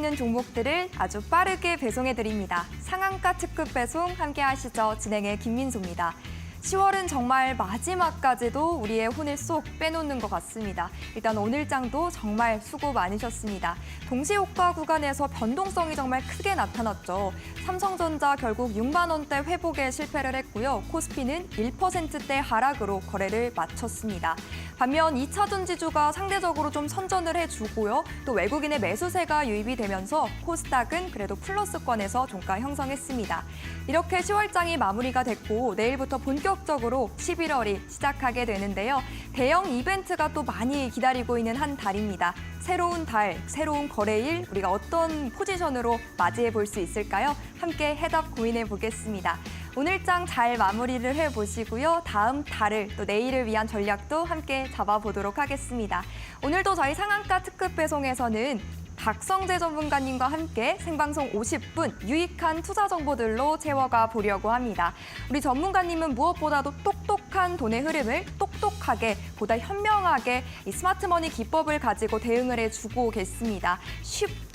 있는 종목들을 아주 빠르게 배송해드립니다. 상한가 특급 배송 함께 하시죠. 진행의 김민소입니다. 10월은 정말 마지막까지도 우리의 혼을 쏙 빼놓는 것 같습니다. 일단 오늘 장도 정말 수고 많으셨습니다. 동시효과 구간에서 변동성이 정말 크게 나타났죠. 삼성전자 결국 6만 원대 회복에 실패를 했고요. 코스피는 1%대 하락으로 거래를 마쳤습니다. 반면 2차전 지주가 상대적으로 좀 선전을 해주고요. 또 외국인의 매수세가 유입이 되면서 코스닥은 그래도 플러스권에서 종가 형성했습니다. 이렇게 10월장이 마무리가 됐고 내일부터 본격적으로 11월이 시작하게 되는데요. 대형 이벤트가 또 많이 기다리고 있는 한 달입니다. 새로운 달, 새로운 거래일, 우리가 어떤 포지션으로 맞이해 볼 수 있을까요? 함께 해답 고민해 보겠습니다. 오늘 장 잘 마무리를 해보시고요. 다음 달을 또 내일을 위한 전략도 함께 잡아보도록 하겠습니다. 오늘도 저희 상한가 특급 배송에서는 박성재 전문가님과 함께 생방송 50분 유익한 투자 정보들로 채워가 보려고 합니다. 우리 전문가님은 무엇보다도 똑똑한 돈의 흐름을 똑똑하게, 보다 현명하게 이 스마트머니 기법을 가지고 대응을 해주고 계십니다.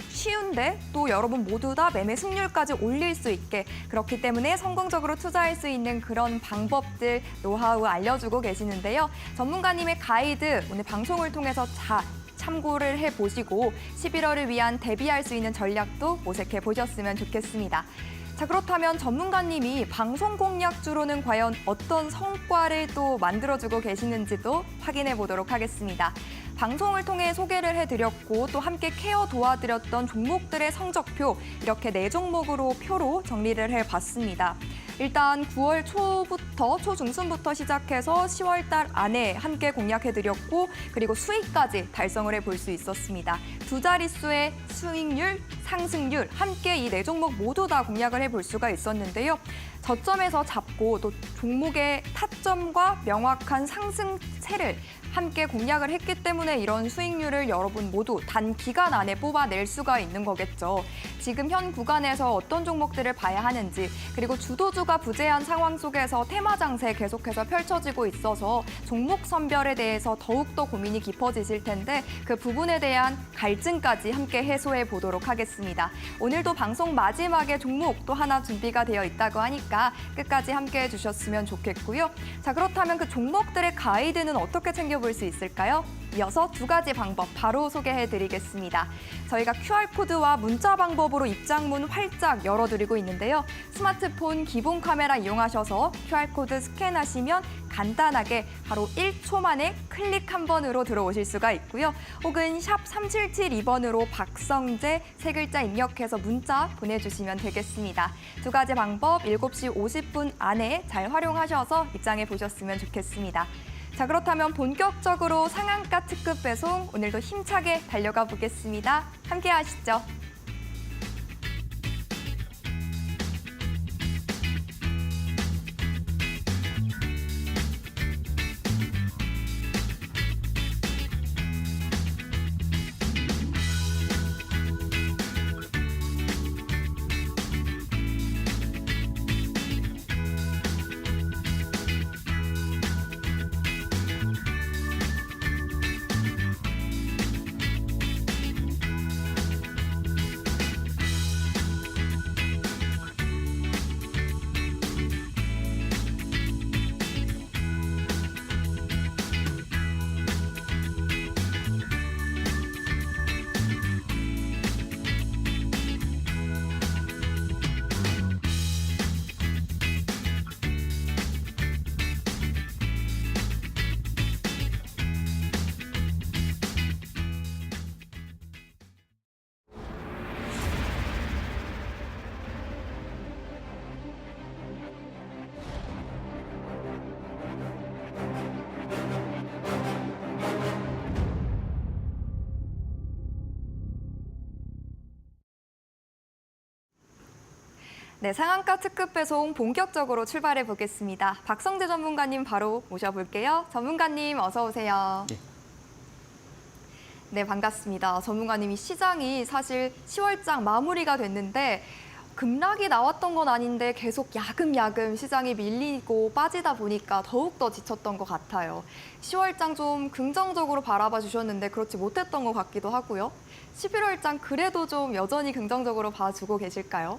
쉬운데 또 여러분 모두 다 매매 승률까지 올릴 수 있게, 그렇기 때문에 성공적으로 투자할 수 있는 그런 방법들, 노하우 알려주고 계시는데요. 전문가님의 가이드 오늘 방송을 통해서 참고를 해보시고 11월을 위한 대비할 수 있는 전략도 모색해 보셨으면 좋겠습니다. 자, 그렇다면 전문가님이 방송 공략주로는 과연 어떤 성과를 또 만들어주고 계시는지도 확인해 보도록 하겠습니다. 방송을 통해 소개를 해드렸고 또 함께 케어 도와드렸던 종목들의 성적표, 이렇게 4종목으로 표로 정리를 해봤습니다. 일단 9월 초중순부터 시작해서 10월 달 안에 함께 공략해드렸고, 그리고 수익까지 달성을 해볼 수 있었습니다. 두 자릿수의 수익률, 상승률 함께 이 4종목 모두 다 공략을 해볼 수가 있었는데요. 저점에서 잡고 또 종목의 타점과 명확한 상승세를 함께 공략을 했기 때문에 이런 수익률을 여러분 모두 단기간 안에 뽑아낼 수가 있는 거겠죠. 지금 현 구간에서 어떤 종목들을 봐야 하는지, 그리고 주도주가 부재한 상황 속에서 테마 장세 계속해서 펼쳐지고 있어서 종목 선별에 대해서 더욱더 고민이 깊어지실 텐데 그 부분에 대한 갈증까지 함께 해소해 보도록 하겠습니다. 오늘도 방송 마지막에 종목 또 하나 준비가 되어 있다고 하니까 끝까지 함께 해주셨으면 좋겠고요. 자, 그렇다면 그 종목들의 가이드는 어떻게 챙겨볼 수 있을까요? 이어서 2가지 방법 바로 소개해드리겠습니다. 저희가 QR코드와 문자 방법으로 입장문 활짝 열어드리고 있는데요. 스마트폰 기본 카메라 이용하셔서 QR코드 스캔하시면 간단하게 바로 1초 만에 클릭 한 번으로 들어오실 수가 있고요. 혹은 샵 3772번으로 박성재 3글자 입력해서 문자 보내주시면 되겠습니다. 2가지 방법 7시 50분 안에 잘 활용하셔서 입장해 보셨으면 좋겠습니다. 자, 그렇다면 본격적으로 상한가 특급 배송 오늘도 힘차게 달려가 보겠습니다. 함께 하시죠. 네, 상한가 특급 배송 본격적으로 출발해 보겠습니다. 박성재 전문가님 바로 모셔볼게요. 전문가님 어서 오세요. 네, 반갑습니다. 전문가님이 시장이 사실 10월장 마무리가 됐는데 급락이 나왔던 건 아닌데 계속 야금야금 시장이 밀리고 빠지다 보니까 더욱더 지쳤던 것 같아요. 10월장 좀 긍정적으로 바라봐 주셨는데 그렇지 못했던 것 같기도 하고요. 11월장 그래도 좀 여전히 긍정적으로 봐주고 계실까요?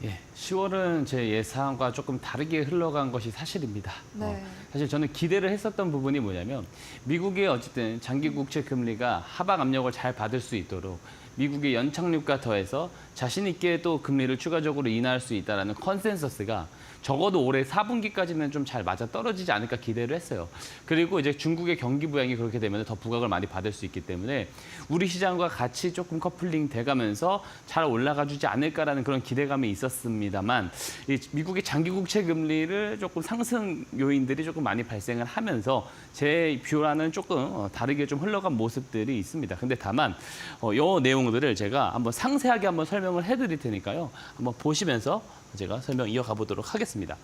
예, 10월은 제 예상과 조금 다르게 흘러간 것이 사실입니다. 네. 사실 저는 기대를 했었던 부분이 뭐냐면 미국의 어쨌든 장기 국채 금리가 하방 압력을 잘 받을 수 있도록 미국의 연착륙과 더해서 자신 있게 또 금리를 추가적으로 인하할 수 있다는 컨센서스가 적어도 올해 4분기까지는 좀 잘 맞아 떨어지지 않을까 기대를 했어요. 그리고 이제 중국의 경기 부양이 그렇게 되면 더 부각을 많이 받을 수 있기 때문에 우리 시장과 같이 조금 커플링 돼가면서 잘 올라가 주지 않을까라는 그런 기대감이 있었습니다만 이 미국의 장기 국채 금리를 조금 상승 요인들이 조금 많이 발생을 하면서 제 뷰와는 조금 다르게 좀 흘러간 모습들이 있습니다. 근데 다만 이 내용들을 제가 한번 상세하게 한번 설명을 해드릴 테니까요. 한번 보시면서 제가 설명 이어가 보도록 하겠습니다.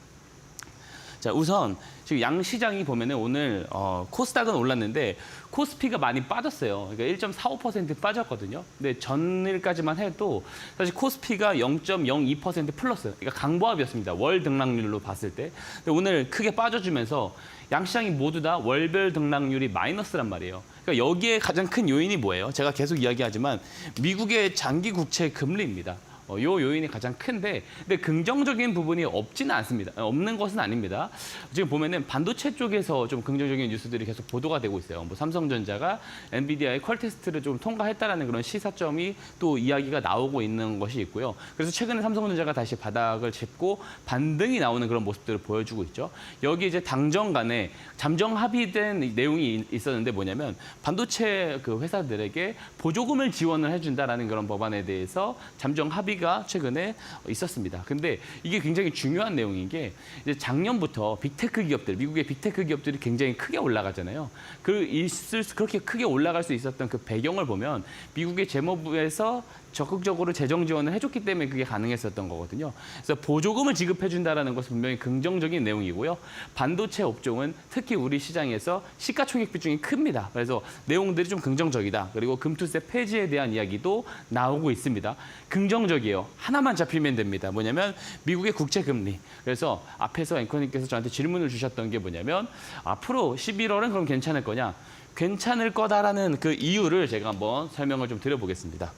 자, 우선 지금 양 시장이 보면은 오늘 코스닥은 올랐는데 코스피가 많이 빠졌어요. 그러니까 1.45% 빠졌거든요. 근데 전일까지만 해도 사실 코스피가 0.02% 플러스, 그러니까 강보합이었습니다. 월 등락률로 봤을 때. 근데 오늘 크게 빠져주면서 양 시장이 모두 다 월별 등락률이 마이너스란 말이에요. 그러니까 여기에 가장 큰 요인이 뭐예요? 제가 계속 이야기하지만 미국의 장기 국채 금리입니다. 요 요인이 가장 큰데, 근데 긍정적인 부분이 없지는 않습니다. 없는 것은 아닙니다. 지금 보면은 반도체 쪽에서 좀 긍정적인 뉴스들이 계속 보도가 되고 있어요. 뭐 삼성전자가 엔비디아의 퀄 테스트를 좀 통과했다라는 그런 시사점이 또 이야기가 나오고 있는 것이 있고요. 그래서 최근에 삼성전자가 다시 바닥을 짚고 반등이 나오는 그런 모습들을 보여주고 있죠. 여기 이제 당정 간에 잠정 합의된 내용이 있었는데 뭐냐면 반도체 그 회사들에게 보조금을 지원을 해준다라는 그런 법안에 대해서 잠정 합의가 최근에 있었습니다. 근데 이게 굉장히 중요한 내용인 게 이제 작년부터 빅테크 기업들, 미국의 빅테크 기업들이 굉장히 크게 올라가잖아요. 그렇게 크게 올라갈 수 있었던 그 배경을 보면 미국의 재무부에서 적극적으로 재정 지원을 해줬기 때문에 그게 가능했었던 거거든요. 그래서 보조금을 지급해준다는 것은 분명히 긍정적인 내용이고요. 반도체 업종은 특히 우리 시장에서 시가총액 비중이 큽니다. 그래서 내용들이 좀 긍정적이다. 그리고 금투세 폐지에 대한 이야기도 나오고 있습니다. 긍정적이에요. 하나만 잡히면 됩니다. 뭐냐면 미국의 국채 금리. 그래서 앞에서 앵커님께서 저한테 질문을 주셨던 게 뭐냐면 앞으로 11월은 그럼 괜찮을 거냐? 괜찮을 거다라는 그 이유를 제가 한번 설명을 좀 드려보겠습니다.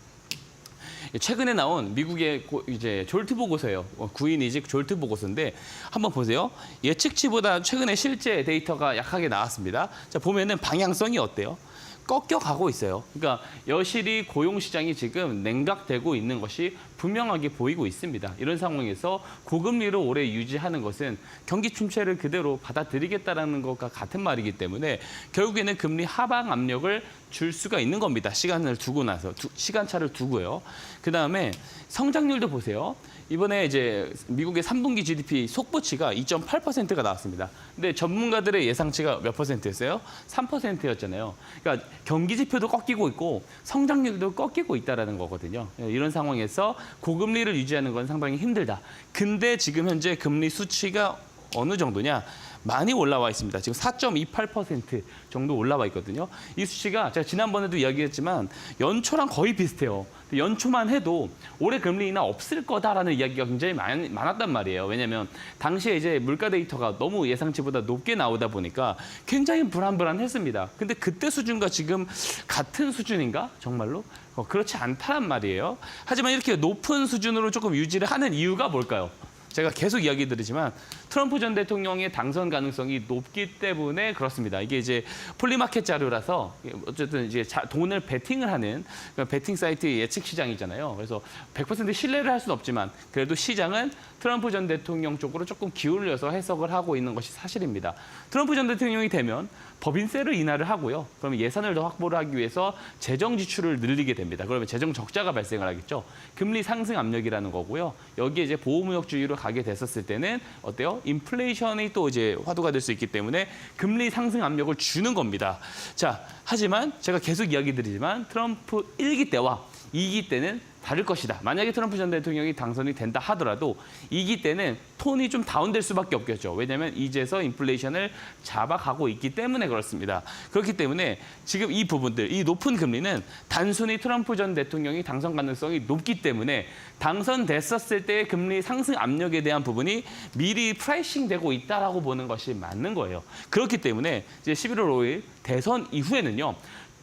최근에 나온 미국의 이제 졸트 보고서예요. 구인이직 졸트 보고서인데 한번 보세요. 예측치보다 최근에 실제 데이터가 약하게 나왔습니다. 자, 보면은 방향성이 어때요? 꺾여가고 있어요. 그러니까 여실히 고용시장이 지금 냉각되고 있는 것이 분명하게 보이고 있습니다. 이런 상황에서 고금리를 오래 유지하는 것은 경기 침체를 그대로 받아들이겠다는 것과 같은 말이기 때문에 결국에는 금리 하방 압력을 줄 수가 있는 겁니다. 시간을 두고 나서 시간차를 두고요. 그다음에 성장률도 보세요. 이번에 이제 미국의 3분기 GDP 속보치가 2.8%가 나왔습니다. 근데 전문가들의 예상치가 몇 %였어요? 3%였잖아요. 그러니까 경기 지표도 꺾이고 있고 성장률도 꺾이고 있다라는 거거든요. 이런 상황에서 고금리를 유지하는 건 상당히 힘들다. 근데 지금 현재 금리 수치가 어느 정도냐? 많이 올라와 있습니다. 지금 4.28% 정도 올라와 있거든요. 이 수치가 제가 지난번에도 이야기했지만 연초랑 거의 비슷해요. 연초만 해도 올해 금리 인하 없을 거다라는 이야기가 굉장히 많았단 말이에요. 왜냐하면 당시에 이제 물가 데이터가 너무 예상치보다 높게 나오다 보니까 굉장히 불안불안했습니다. 근데 그때 수준과 지금 같은 수준인가? 정말로? 그렇지 않다란 말이에요. 하지만 이렇게 높은 수준으로 조금 유지를 하는 이유가 뭘까요? 제가 계속 이야기 드리지만 트럼프 전 대통령의 당선 가능성이 높기 때문에 그렇습니다. 이게 이제 폴리마켓 자료라서 어쨌든 이제 돈을 베팅을 하는 베팅 사이트 예측 시장이잖아요. 그래서 100% 신뢰를 할 수는 없지만 그래도 시장은 트럼프 전 대통령 쪽으로 조금 기울여서 해석을 하고 있는 것이 사실입니다. 트럼프 전 대통령이 되면 법인세를 인하를 하고요. 그러면 예산을 더 확보를 하기 위해서 재정 지출을 늘리게 됩니다. 그러면 재정 적자가 발생을 하겠죠. 금리 상승 압력이라는 거고요. 여기에 이제 보호무역주의로 가게 됐었을 때는 어때요? 인플레이션이 또 이제 화두가 될 수 있기 때문에 금리 상승 압력을 주는 겁니다. 자, 하지만 제가 계속 이야기 드리지만 트럼프 1기 때와 2기 때는 다를 것이다. 만약에 트럼프 전 대통령이 당선이 된다 하더라도 2기 때는 톤이 좀 다운될 수밖에 없겠죠. 왜냐하면 이제서 인플레이션을 잡아가고 있기 때문에 그렇습니다. 그렇기 때문에 지금 이 부분들, 이 높은 금리는 단순히 트럼프 전 대통령이 당선 가능성이 높기 때문에 당선됐었을 때의 금리 상승 압력에 대한 부분이 미리 프라이싱 되고 있다라고 보는 것이 맞는 거예요. 그렇기 때문에 이제 11월 5일 대선 이후에는요.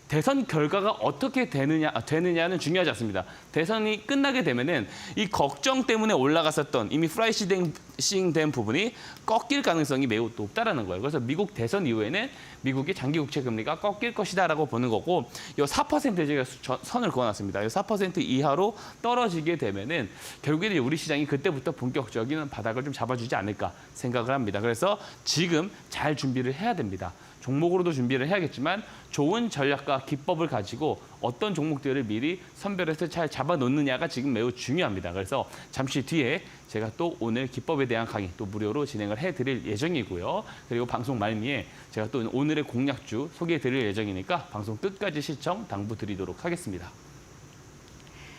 대선 결과가 어떻게 되느냐는 중요하지 않습니다. 대선이 끝나게 되면은 이 걱정 때문에 올라갔었던 이미 프라이싱 된 부분이 꺾일 가능성이 매우 높다라는 거예요. 그래서 미국 대선 이후에는 미국의 장기 국채 금리가 꺾일 것이다라고 보는 거고, 이 4% 제가 선을 그어놨습니다. 이 4% 이하로 떨어지게 되면은 결국에는 우리 시장이 그때부터 본격적인 바닥을 좀 잡아주지 않을까 생각을 합니다. 그래서 지금 잘 준비를 해야 됩니다. 종목으로도 준비를 해야겠지만 좋은 전략과 기법을 가지고 어떤 종목들을 미리 선별해서 잘 잡아놓느냐가 지금 매우 중요합니다. 그래서 잠시 뒤에 제가 또 오늘 기법에 대한 강의 또 무료로 진행을 해드릴 예정이고요. 그리고 방송 말미에 제가 또 오늘의 공략주 소개해드릴 예정이니까 방송 끝까지 시청 당부드리도록 하겠습니다.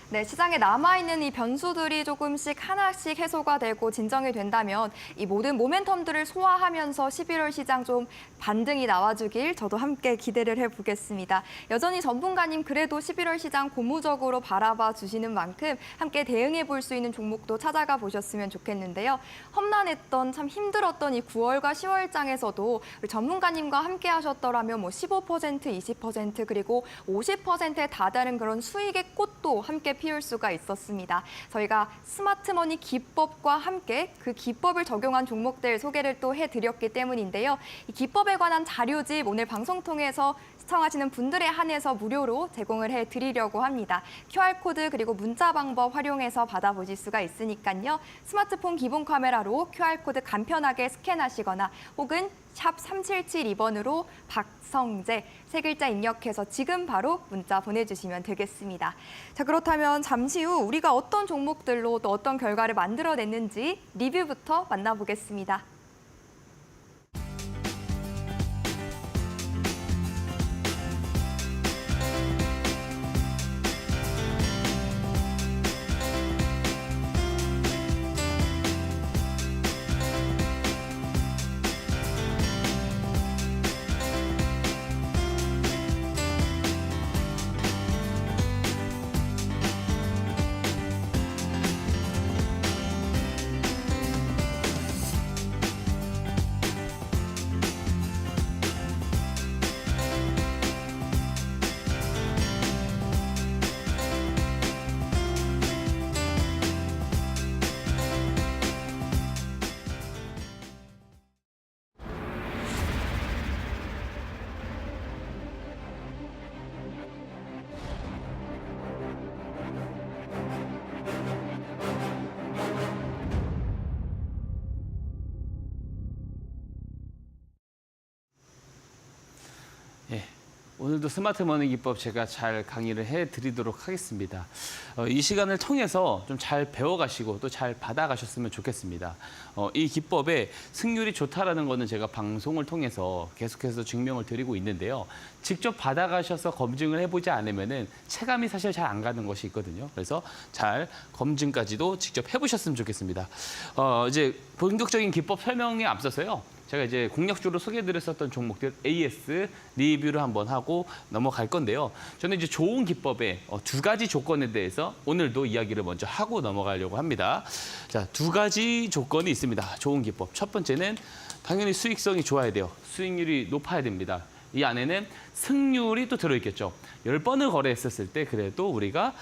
네, 시장에 남아있는 이 변수들이 조금씩 하나씩 해소가 되고 진정이 된다면 이 모든 모멘텀들을 소화하면서 11월 시장 좀 반등이 나와주길 저도 함께 기대를 해보겠습니다. 여전히 전문가님 그래도 11월 시장 고무적으로 바라봐 주시는 만큼 함께 대응해 볼 수 있는 종목도 찾아가 보셨으면 좋겠는데요. 험난했던 참 힘들었던 이 9월과 10월장에서도 우리 전문가님과 함께 하셨더라면 뭐 15%, 20% 그리고 50%에 다다른 그런 수익의 꽃도 함께 피울 수가 있었습니다. 저희가 스마트머니 기법과 함께 그 기법을 적용한 종목들 소개를 또 해드렸기 때문인데요. 이 기법에 관한 자료집 오늘 방송 통해서 시청하시는 분들에 한해서 무료로 제공을 해드리려고 합니다. QR코드 그리고 문자 방법 활용해서 받아보실 수가 있으니까요. 스마트폰 기본 카메라로 QR코드 간편하게 스캔하시거나 혹은 샵 3772번으로 박성재 세 글자 입력해서 지금 바로 문자 보내주시면 되겠습니다. 자, 그렇다면 잠시 후 우리가 어떤 종목들로 또 어떤 결과를 만들어냈는지 리뷰부터 만나보겠습니다. 예, 오늘도 스마트머니 기법 제가 잘 강의를 해드리도록 하겠습니다. 이 시간을 통해서 좀 잘 배워가시고 또 잘 받아가셨으면 좋겠습니다. 이 기법의 승률이 좋다라는 거는 제가 방송을 통해서 계속해서 증명을 드리고 있는데요. 직접 받아가셔서 검증을 해보지 않으면은 체감이 사실 잘 안 가는 것이 있거든요. 그래서 잘 검증까지도 직접 해보셨으면 좋겠습니다. 이제 본격적인 기법 설명에 앞서서요. 제가 이제 공략주로 소개해드렸었던 종목들 AS 리뷰를 한번 하고 넘어갈 건데요. 저는 이제 좋은 기법의 두 가지 조건에 대해서 오늘도 이야기를 먼저 하고 넘어가려고 합니다. 자, 두 가지 조건이 있습니다. 좋은 기법. 첫 번째는 당연히 수익성이 좋아야 돼요. 수익률이 높아야 됩니다. 이 안에는 승률이 또 들어있겠죠. 10번을 거래했었을 때 그래도 우리가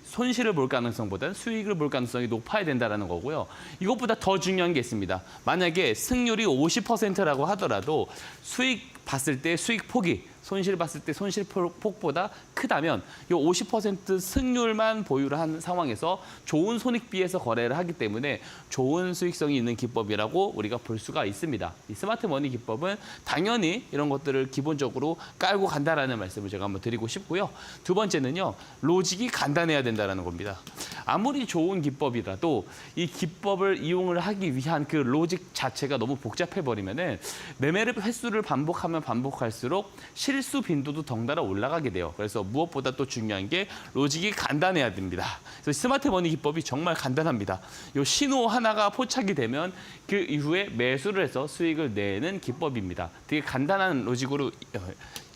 손실을 볼 가능성보다는 수익을 볼 가능성이 높아야 된다는 거고요. 이것보다 더 중요한 게 있습니다. 만약에 승률이 50%라고 하더라도 수익 봤을 때 수익 폭이 손실 봤을 때 손실 폭보다 크다면 이 50% 승률만 보유를 한 상황에서 좋은 손익비에서 거래를 하기 때문에 좋은 수익성이 있는 기법이라고 우리가 볼 수가 있습니다. 이 스마트머니 기법은 당연히 이런 것들을 기본적으로 깔고 간다라는 말씀을 제가 한번 드리고 싶고요. 두 번째는요. 로직이 간단해야 된다는 겁니다. 아무리 좋은 기법이라도 이 기법을 이용을 하기 위한 그 로직 자체가 너무 복잡해 버리면은 매매 횟수를 반복하면 반복할수록 실수 빈도도 덩달아 올라가게 돼요. 그래서 무엇보다 또 중요한 게 로직이 간단해야 됩니다. 그래서 스마트 머니 기법이 정말 간단합니다. 이 신호 하나가 포착이 되면 그 이후에 매수를 해서 수익을 내는 기법입니다. 되게 간단한 로직으로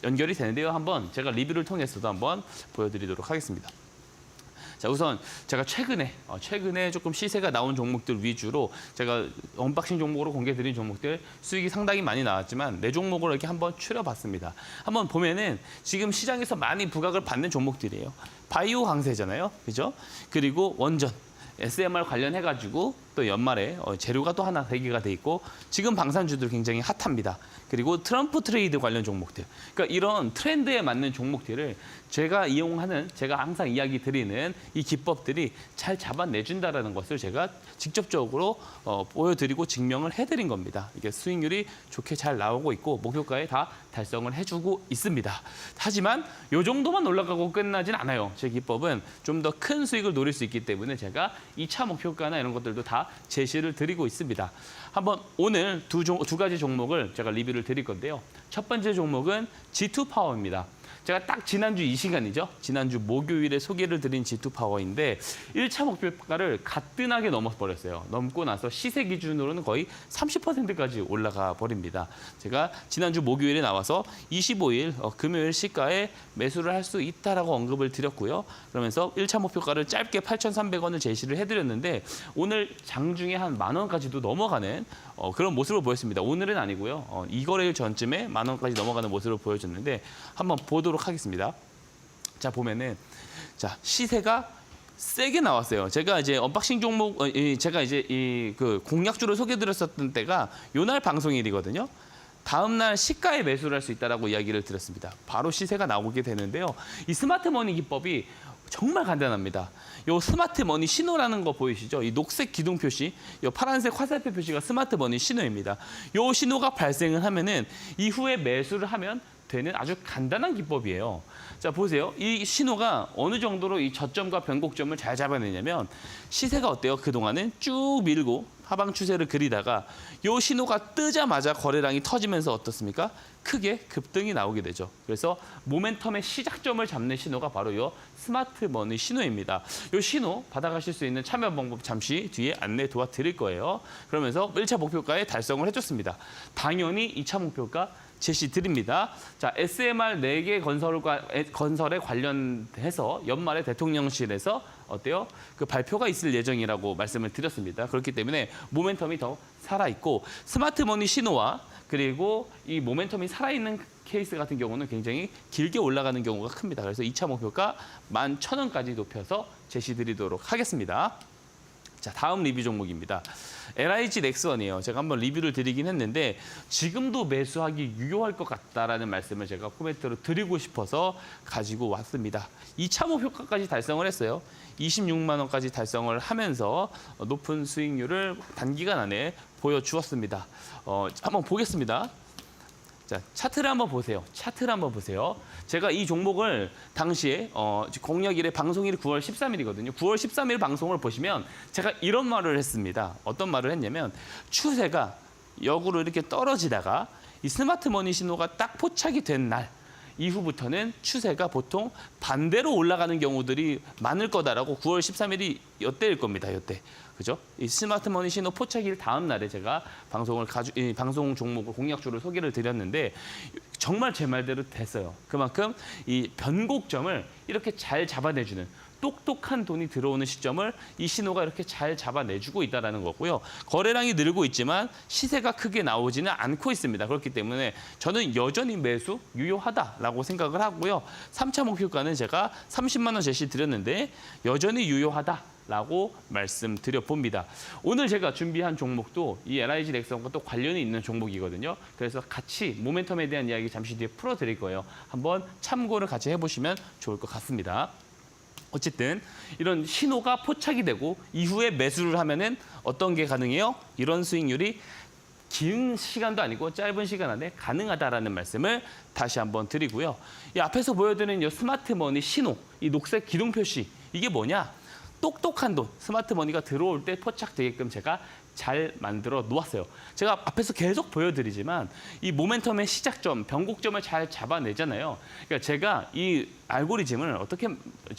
연결이 되는데요. 한번 제가 리뷰를 통해서도 한번 보여드리도록 하겠습니다. 자, 우선 제가 최근에 조금 시세가 나온 종목들 위주로 제가 언박싱 종목으로 공개드린 종목들 수익이 상당히 많이 나왔지만 네 종목을 이렇게 한번 추려봤습니다. 한번 보면은 지금 시장에서 많이 부각을 받는 종목들이에요. 바이오 강세잖아요, 그죠? 그리고 원전. SMR 관련해가지고 또 연말에 재료가 또 하나 대기가 돼 있고 지금 방산주들 굉장히 핫합니다. 그리고 트럼프 트레이드 관련 종목들. 그러니까 이런 트렌드에 맞는 종목들을 제가 항상 이야기 드리는 이 기법들이 잘 잡아내준다라는 것을 제가 직접적으로 보여드리고 증명을 해드린 겁니다. 이게 수익률이 좋게 잘 나오고 있고 목표가에 다 달성을 해주고 있습니다. 하지만 이 정도만 올라가고 끝나진 않아요. 제 기법은 좀 더 큰 수익을 노릴 수 있기 때문에 제가 2차 목표가나 이런 것들도 다 제시를 드리고 있습니다. 한번 오늘 두 가지 종목을 제가 리뷰를 드릴 건데요. 첫 번째 종목은 G2파워입니다. 제가 딱 지난주 이 시간이죠. 지난주 목요일에 소개를 드린 G2파워인데 1차 목표가를 가뜩하게 넘어버렸어요. 넘고 나서 시세 기준으로는 거의 30%까지 올라가 버립니다. 제가 지난주 목요일에 나와서 25일 금요일 시가에 매수를 할 수 있다라고 언급을 드렸고요. 그러면서 1차 목표가를 짧게 8,300원을 제시를 해드렸는데 오늘 장중에 한 10,000원까지도 넘어가는 그런 모습을 보였습니다. 오늘은 아니고요. 이 거래일 전쯤에 10,000원까지 넘어가는 모습을 보여줬는데 한번 보도록 하겠습니다. 자, 보면은 자, 시세가 세게 나왔어요. 제가 이제 언박싱 종목 제가 이제 그 공략주를 소개드렸었던 때가 요날 방송일이거든요. 다음 날 시가에 매수를 할 수 있다라고 이야기를 드렸습니다. 바로 시세가 나오게 되는데요. 이 스마트 머니 기법이 정말 간단합니다. 요 스마트 머니 신호라는 거 보이시죠? 이 녹색 기둥 표시, 이 파란색 화살표 표시가 스마트 머니 신호입니다. 요 신호가 발생을 하면은 이후에 매수를 하면 되는 아주 간단한 기법이에요. 자, 보세요. 이 신호가 어느 정도로 이 저점과 변곡점을 잘 잡아내냐면 시세가 어때요? 그동안은 쭉 밀고 하방 추세를 그리다가 이 신호가 뜨자마자 거래량이 터지면서 어떻습니까? 크게 급등이 나오게 되죠. 그래서 모멘텀의 시작점을 잡는 신호가 바로 이 스마트 머니 신호입니다. 이 신호 받아가실 수 있는 참여 방법 잠시 뒤에 안내 도와드릴 거예요. 그러면서 1차 목표가에 달성을 해줬습니다. 당연히 2차 목표가 제시 드립니다. 자, SMR 4개 건설에 관련해서 연말에 대통령실에서 어때요? 그 발표가 있을 예정이라고 말씀을 드렸습니다. 그렇기 때문에 모멘텀이 더 살아있고 스마트 머니 신호와 그리고 이 모멘텀이 살아있는 케이스 같은 경우는 굉장히 길게 올라가는 경우가 큽니다. 그래서 2차 목표가 11,000원까지 높여서 제시 드리도록 하겠습니다. 자, 다음 리뷰 종목입니다. LIG 넥스원이에요. 제가 한번 리뷰를 드리긴 했는데 지금도 매수하기 유효할 것 같다라는 말씀을 제가 코멘트로 드리고 싶어서 가지고 왔습니다. 2차 목표가까지 달성을 했어요. 26만 원까지 달성을 하면서 높은 수익률을 단기간 안에 보여주었습니다. 한번 보겠습니다. 자, 차트를 한번 보세요. 제가 이 종목을 당시에 공략일에 방송일이 9월 13일이거든요. 9월 13일 방송을 보시면 제가 이런 말을 했습니다. 어떤 말을 했냐면 추세가 역으로 이렇게 떨어지다가 이 스마트 머니 신호가 딱 포착이 된 날 이후부터는 추세가 보통 반대로 올라가는 경우들이 많을 거다라고 9월 13일이 이때일 겁니다. 이때. 그죠? 이 스마트 머니 신호 포착일 다음 날에 제가 방송 종목을 공략주를 소개를 드렸는데 정말 제 말대로 됐어요. 그만큼 이 변곡점을 이렇게 잘 잡아내주는 똑똑한 돈이 들어오는 시점을 이 신호가 이렇게 잘 잡아내주고 있다는 거고요. 거래량이 늘고 있지만 시세가 크게 나오지는 않고 있습니다. 그렇기 때문에 저는 여전히 매수 유효하다라고 생각을 하고요. 3차 목표가는 제가 30만 원 제시 드렸는데 여전히 유효하다라고 말씀드려 봅니다. 오늘 제가 준비한 종목도 이 LIG 넥스원과 또 관련이 있는 종목이거든요. 그래서 같이 모멘텀에 대한 이야기 잠시 뒤에 풀어드릴 거예요. 한번 참고를 같이 해보시면 좋을 것 같습니다. 어쨌든 이런 신호가 포착이 되고 이후에 매수를 하면은 어떤 게 가능해요? 이런 수익률이 긴 시간도 아니고 짧은 시간 안에 가능하다라는 말씀을 다시 한번 드리고요. 이 앞에서 보여드리는 이 스마트 머니 신호, 이 녹색 기둥 표시 이게 뭐냐? 똑똑한 돈, 스마트 머니가 들어올 때 포착되게끔 제가 잘 만들어 놓았어요. 제가 앞에서 계속 보여드리지만 이 모멘텀의 시작점, 변곡점을 잘 잡아내잖아요. 그러니까 제가 이 알고리즘을 어떻게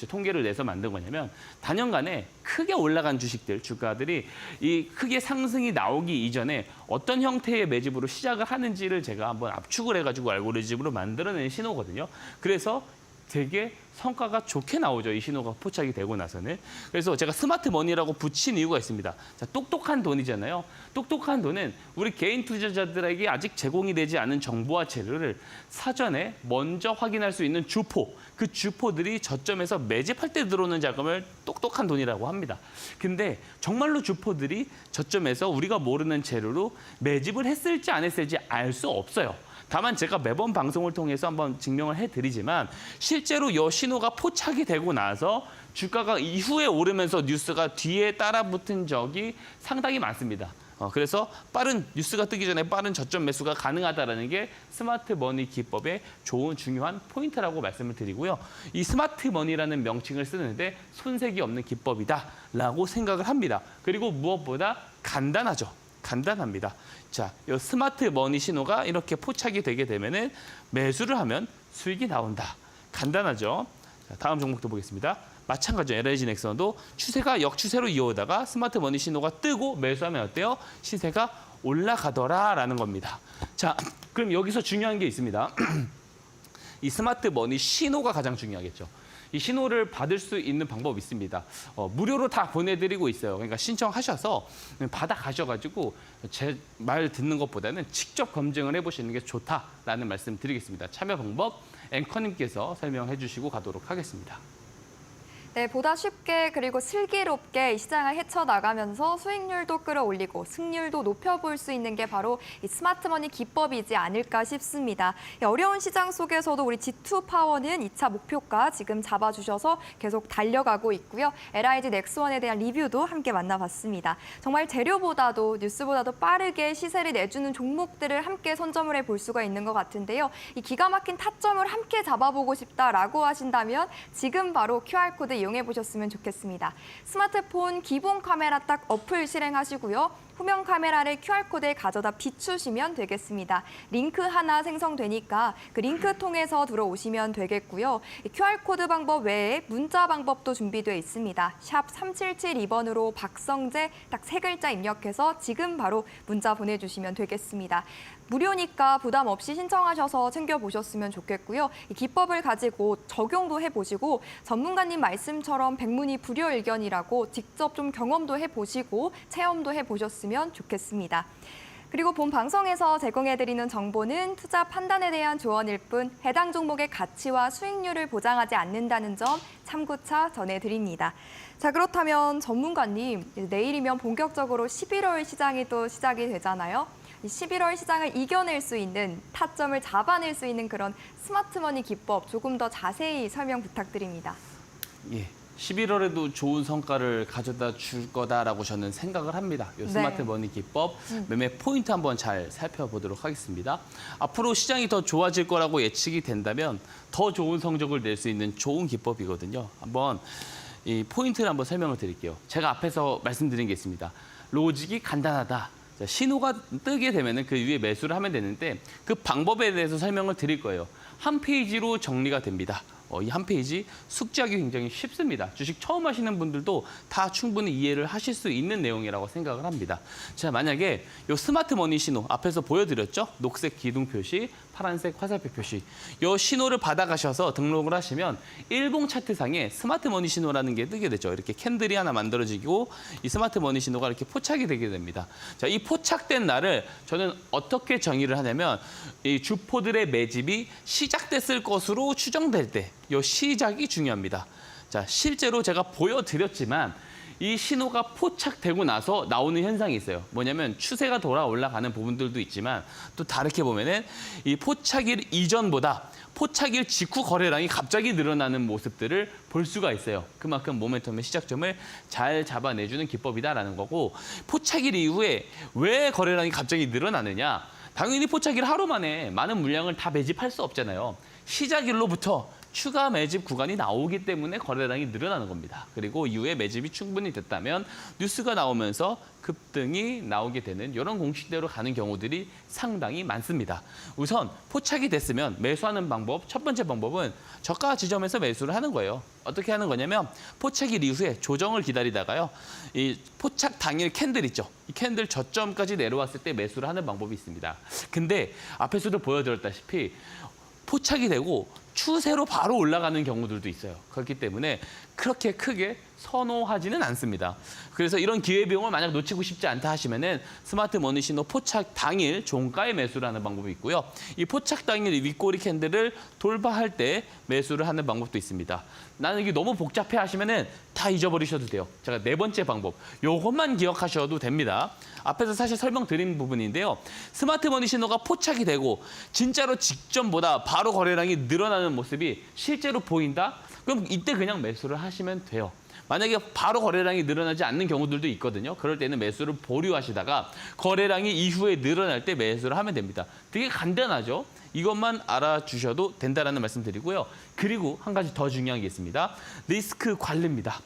통계를 내서 만든 거냐면 단연간에 크게 올라간 주식들, 주가들이 이 크게 상승이 나오기 이전에 어떤 형태의 매집으로 시작을 하는지를 제가 한번 압축을 해가지고 알고리즘으로 만들어낸 신호거든요. 그래서 되게 성과가 좋게 나오죠. 이 신호가 포착이 되고 나서는. 그래서 제가 스마트 머니라고 붙인 이유가 있습니다. 자, 똑똑한 돈이잖아요. 똑똑한 돈은 우리 개인 투자자들에게 아직 제공이 되지 않은 정보와 재료를 사전에 먼저 확인할 수 있는 주포, 그 주포들이 저점에서 매집할 때 들어오는 자금을 똑똑한 돈이라고 합니다. 근데 정말로 주포들이 저점에서 우리가 모르는 재료로 매집을 했을지 안 했을지 알 수 없어요. 다만 제가 매번 방송을 통해서 한번 증명을 해드리지만 실제로 이 신호가 포착이 되고 나서 주가가 이후에 오르면서 뉴스가 뒤에 따라붙은 적이 상당히 많습니다. 그래서 빠른 뉴스가 뜨기 전에 빠른 저점 매수가 가능하다는 게 스마트 머니 기법의 좋은 중요한 포인트라고 말씀을 드리고요. 이 스마트 머니라는 명칭을 쓰는데 손색이 없는 기법이다라고 생각을 합니다. 그리고 무엇보다 간단하죠. 간단합니다. 자, 이 스마트 머니 신호가 이렇게 포착이 되게 되면은 매수를 하면 수익이 나온다. 간단하죠. 자, 다음 종목도 보겠습니다. 마찬가지로 LIG 넥슨도 추세가 역추세로 이어오다가 스마트 머니 신호가 뜨고 매수하면 어때요? 시세가 올라가더라라는 겁니다. 자, 그럼 여기서 중요한 게 있습니다. 이 스마트 머니 신호가 가장 중요하겠죠. 이 신호를 받을 수 있는 방법이 있습니다. 무료로 다 보내드리고 있어요. 그러니까 신청하셔서 받아가셔가지고 제 말 듣는 것보다는 직접 검증을 해보시는 게 좋다라는 말씀 드리겠습니다. 참여 방법 앵커님께서 설명해 주시고 가도록 하겠습니다. 네, 보다 쉽게 그리고 슬기롭게 이 시장을 헤쳐나가면서 수익률도 끌어올리고 승률도 높여볼 수 있는 게 바로 이 스마트머니 기법이지 않을까 싶습니다. 이 어려운 시장 속에서도 우리 G2파워는 2차 목표가 지금 잡아주셔서 계속 달려가고 있고요. LIG 넥스원에 대한 리뷰도 함께 만나봤습니다. 정말 재료보다도 뉴스보다도 빠르게 시세를 내주는 종목들을 함께 선점을 해볼 수가 있는 것 같은데요. 이 기가 막힌 타점을 함께 잡아보고 싶다라고 하신다면 지금 바로 QR코드 이용해 보셨으면 좋겠습니다. 스마트폰 기본 카메라 딱 어플 실행하시고요. 후면 카메라를 QR코드에 가져다 비추시면 되겠습니다. 링크 하나 생성되니까 그 링크 통해서 들어오시면 되겠고요. QR코드 방법 외에 문자 방법도 준비되어 있습니다. 샵 3772번으로 박성재 딱 3글자 입력해서 지금 바로 문자 보내주시면 되겠습니다. 무료니까 부담 없이 신청하셔서 챙겨보셨으면 좋겠고요. 이 기법을 가지고 적용도 해보시고 전문가님 말씀처럼 백문이 불여일견이라고 직접 좀 경험도 해보시고 체험도 해보셨으면 좋겠습니다. 그리고 본 방송에서 제공해드리는 정보는 투자 판단에 대한 조언일 뿐 해당 종목의 가치와 수익률을 보장하지 않는다는 점 참고차 전해드립니다. 자, 그렇다면 전문가님, 내일이면 본격적으로 11월 시장이 또 시작이 되잖아요. 11월 시장을 이겨낼 수 있는 타점을 잡아낼 수 있는 그런 스마트머니 기법 조금 더 자세히 설명 부탁드립니다. 예, 11월에도 좋은 성과를 가져다 줄 거다라고 저는 생각을 합니다. 이 스마트머니 기법 매매 포인트 한번 잘 살펴보도록 하겠습니다. 앞으로 시장이 더 좋아질 거라고 예측이 된다면 더 좋은 성적을 낼 수 있는 좋은 기법이거든요. 한번 이 포인트를 한번 설명을 드릴게요. 제가 앞에서 말씀드린 게 있습니다. 로직이 간단하다. 자, 신호가 뜨게 되면 그 위에 매수를 하면 되는데 그 방법에 대해서 설명을 드릴 거예요. 한 페이지로 정리가 됩니다. 이 한 페이지 숙지하기 굉장히 쉽습니다. 주식 처음 하시는 분들도 다 충분히 이해를 하실 수 있는 내용이라고 생각을 합니다. 자, 만약에 이 스마트 머니 신호 앞에서 보여드렸죠? 녹색 기둥 표시, 파란색 화살표 표시. 이 신호를 받아가셔서 등록을 하시면 일봉 차트상에 스마트 머니 신호라는 게 뜨게 되죠. 이렇게 캔들이 하나 만들어지고 이 스마트 머니 신호가 이렇게 포착이 되게 됩니다. 자, 이 포착된 날을 저는 어떻게 정의를 하냐면 이 주포들의 매집이 시작됐을 것으로 추정될 때 이 시작이 중요합니다. 자, 실제로 제가 보여드렸지만 이 신호가 포착되고 나서 나오는 현상이 있어요. 뭐냐면 추세가 돌아 올라가는 부분들도 있지만 또 다르게 보면은 이 포착일 이전보다 포착일 직후 거래량이 갑자기 늘어나는 모습들을 볼 수가 있어요. 그만큼 모멘텀의 시작점을 잘 잡아내주는 기법이다라는 거고 포착일 이후에 왜 거래량이 갑자기 늘어나느냐? 당연히 포착일 하루 만에 많은 물량을 다 매집할 수 없잖아요. 시작일로부터 추가 매집 구간이 나오기 때문에 거래량이 늘어나는 겁니다. 그리고 이후에 매집이 충분히 됐다면 뉴스가 나오면서 급등이 나오게 되는 이런 공식대로 가는 경우들이 상당히 많습니다. 우선 포착이 됐으면 매수하는 방법, 첫 번째 방법은 저가 지점에서 매수를 하는 거예요. 어떻게 하는 거냐면 포착일 이후에 조정을 기다리다가요. 이 포착 당일 캔들 있죠. 이 캔들 저점까지 내려왔을 때 매수를 하는 방법이 있습니다. 근데 앞에서도 보여드렸다시피 포착이 되고 추세로 바로 올라가는 경우들도 있어요. 그렇기 때문에 그렇게 크게 선호하지는 않습니다. 그래서 이런 기회비용을 만약 놓치고 싶지 않다 하시면은 스마트 머니 신호 포착 당일 종가에 매수를 하는 방법이 있고요. 이 포착 당일 윗꼬리 캔들을 돌파할 때 매수를 하는 방법도 있습니다. 나는 이게 너무 복잡해 하시면은 다 잊어버리셔도 돼요. 제가 네 번째 방법, 요것만 기억하셔도 됩니다. 앞에서 사실 설명드린 부분인데요. 스마트 머니 신호가 포착이 되고 진짜로 직전보다 바로 거래량이 늘어나는 모습이 실제로 보인다? 그럼 이때 그냥 매수를 하시면 돼요. 만약에 바로 거래량이 늘어나지 않는 경우들도 있거든요. 그럴 때는 매수를 보류하시다가 거래량이 이후에 늘어날 때 매수를 하면 됩니다. 되게 간단하죠. 이것만 알아주셔도 된다는 말씀 드리고요. 그리고 한 가지 더 중요한 게 있습니다. 리스크 관리입니다.